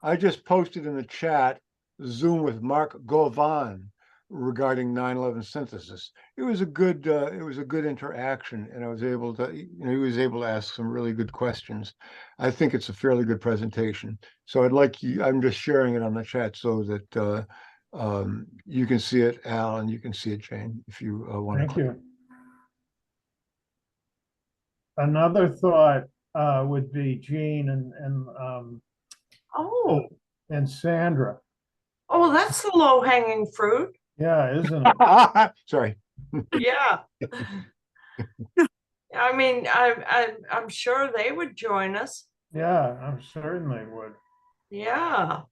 I just posted in the chat Zoom with Mark Govan regarding 9/11 synthesis. It was a good interaction, and I was able to, he was able to ask some really good questions. I think it's a fairly good presentation. So I'm just sharing it on the chat so that you can see it, Al, and you can see it, Jane, if you want to. Thank you. Another thought would be Jean and Sandra. Oh, that's the low hanging fruit. Yeah, isn't it? Sorry. Yeah. I mean, I'm sure they would join us. Yeah, I'm certain they would. Yeah.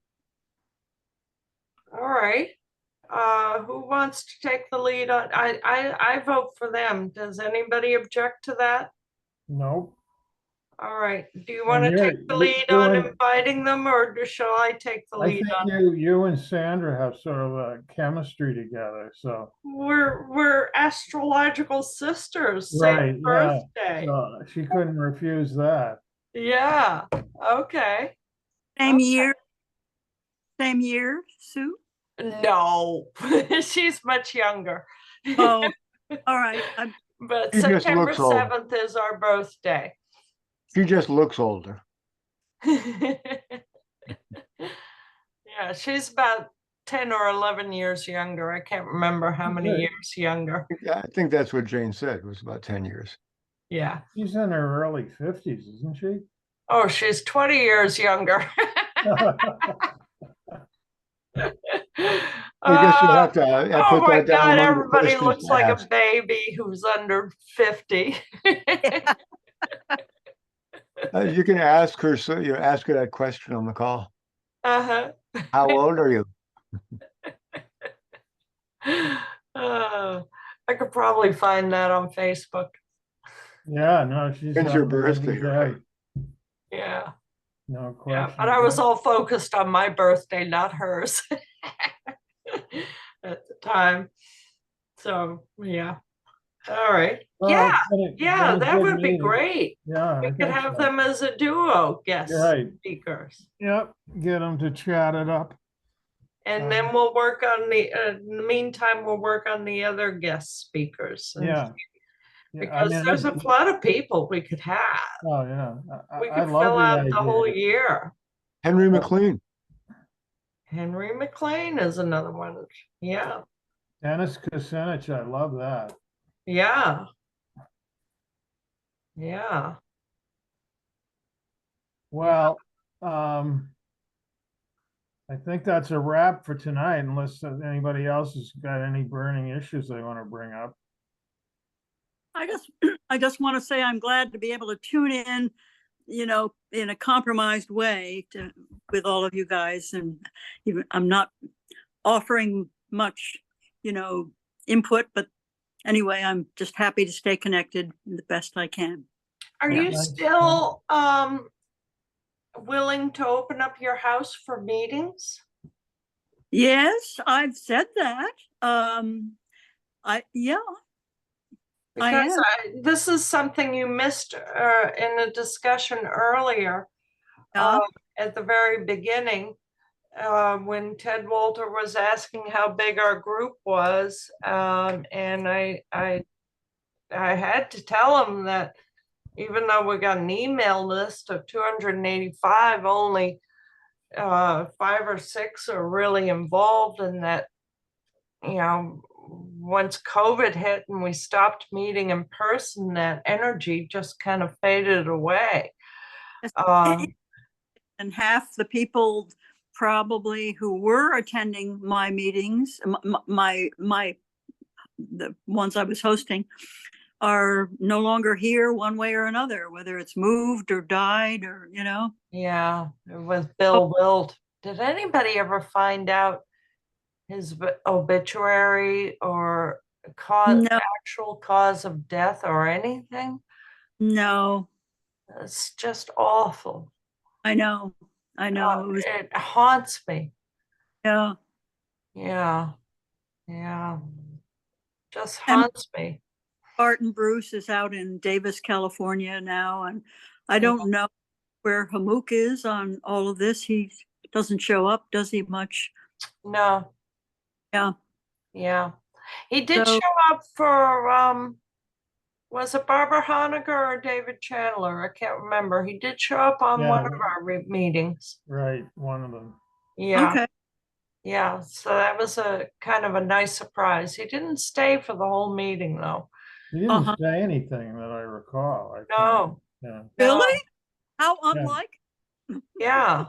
All right. Who wants to take the lead on? I vote for them. Does anybody object to that? Nope. All right. Do you want to you're- take the you- lead you on and- inviting them, or shall I take the I lead think on? you and Sandra have sort of a chemistry together, so. We're astrological sisters, same Right, yeah. birthday. So she couldn't refuse that. Yeah, okay. Same Okay. year, Sue? No, she's much younger. Oh, all right. But She just September looks old. 7th is our birthday. She just looks older. Yeah, she's about 10 or 11 years younger. I can't remember how many Okay. years younger. Yeah, I think that's what Jane said, was about 10 years. Yeah. She's in her early 50s, isn't she? Oh, she's 20 years younger. I guess you'll have to Oh put my that down God, among the everybody questions looks to like ask. a baby who's under 50. You can ask her, so you know, ask her that question on the call. Uh-huh. How old are you? I could probably find that on Facebook. Yeah, no, she's. When's your on her birthday, day, right? Yeah, No yeah, question. but I was all focused on my birthday, not hers at the time. So, yeah. All right. Well, Yeah, it's been a- yeah, been a that good would be meeting. great. Yeah. We I could think have so. them as a duo guest Right. speakers. Yep, get them to chat it up. And then we'll work on in the meantime, we'll work on the other guest speakers. and Yeah. see, Yeah, Because there's a lot of people we could have. Oh, yeah. We I could love fill the out the whole idea. year. Henry McLean. Henry McLean is another one. Yeah, Dennis Kucinich, I love that. yeah. Yeah. Well, I think that's a wrap for tonight, unless anybody else has got any burning issues they want to bring up. I just want to say I'm glad to be able to tune in, in a compromised way with all of you guys. And even I'm not offering much, input, but anyway, I'm just happy to stay connected the best I can. Are Yeah. you Nice. still willing to open up your house for meetings? Yes, I've said that. Yeah, I Because am. this is something you missed in a discussion earlier Yeah. at the very beginning when Ted Walter was asking how big our group was, and I had to tell him that even though we got an email list of 285, only 5 or 6 are really involved in that. Once COVID hit and we stopped meeting in person, that energy just kind of faded away. And half the people probably who were attending my meetings, the ones I was hosting, are no longer here one way or another, whether it's moved or died or, Yeah, with Bill Wilt. Did anybody ever find out his obituary or No. actual cause of death or anything? No, It's just awful. I know. It was, It haunts me. yeah. Yeah. Just And- haunts me. Barton Bruce is out in Davis, California now, and I don't know where Hamuk is on all of this. He doesn't show up, does he, much? No. Yeah. Yeah. He did So- show up for was it Barbara Honecker or David Chandler? I can't remember. He did show up on Yeah. one of our meetings. Right, one of them. Yeah. Okay. Yeah. So that was a kind of a nice surprise. He didn't stay for the whole meeting though. He didn't Uh-huh. say anything that I recall. I think. No. Yeah. Really? How Yeah. unlike? Yeah.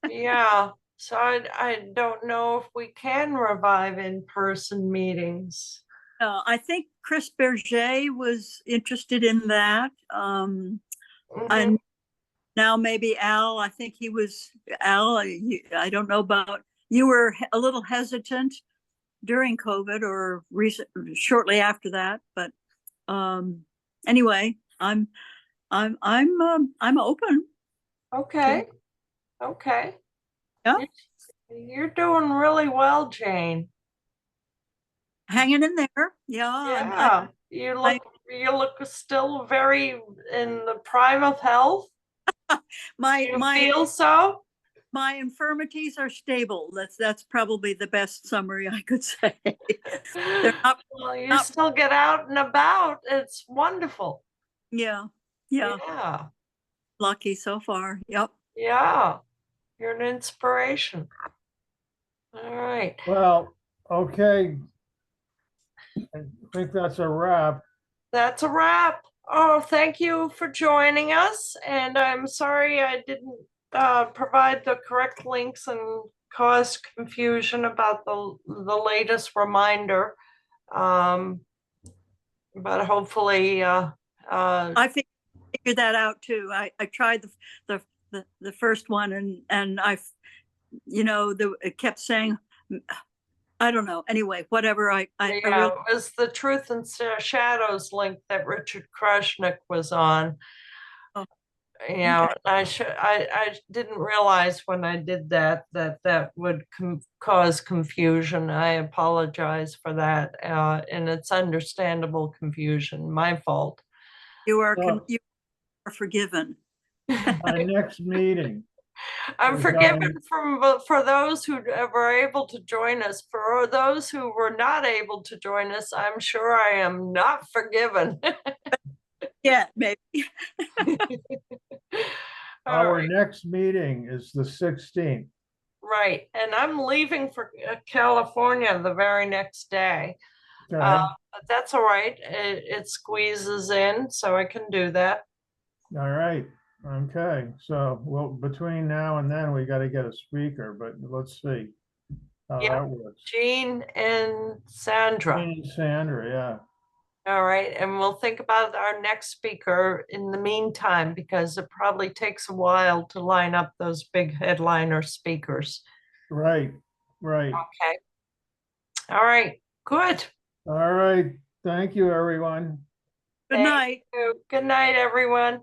Yeah. So I don't know if we can revive in-person meetings. I think Chris Berger was interested in that. Mhm. And now maybe Al, I think he was, Al, I don't know about, you were a little hesitant during COVID or shortly after that, but anyway, I'm I'm open. Okay, okay. Yeah. You're doing really well, Jane. Hanging in there. Yeah. Yeah, you look still very in the prime of health. My You feel so? my infirmities are stable. That's probably the best summary I could say. They're not, Well, you not- still get out and about. It's wonderful. yeah, yeah, Yeah, lucky so far. Yep. yeah. You're an inspiration. All right. Well, okay. I think that's a wrap. That's a wrap. Oh, thank you for joining us. And I'm sorry I didn't provide the correct links and cause confusion about the latest reminder. But hopefully, I figured that out too. I tried the first one and it kept saying, I don't know. Anyway, whatever. I yeah, really, it was the Truth and Shadows link that Richard Krushnick was on. Oh, Yeah, okay. I didn't realize when I did that would cause confusion. I apologize for that, and it's understandable confusion. My fault. You are So- you are forgiven. Our next meeting, I'm We're forgiven going- for those who were able to join us. For those who were not able to join us, I'm sure I am not forgiven. Yeah, maybe. All our right. next meeting is the 16th. Right, and I'm leaving for California the very next day. Okay, But that's all right. It squeezes in, so I can do that. all right, okay. So, well, between now and then, we got to get a speaker, but let's see how Yeah. that works. Jean and Sandra. Jane and Sandra, yeah. All right, and we'll think about our next speaker in the meantime, because it probably takes a while to line up those big headliner speakers. Right, right. Okay. All right, good. All right. Thank you, everyone. Good Thank night. you. Good night, everyone.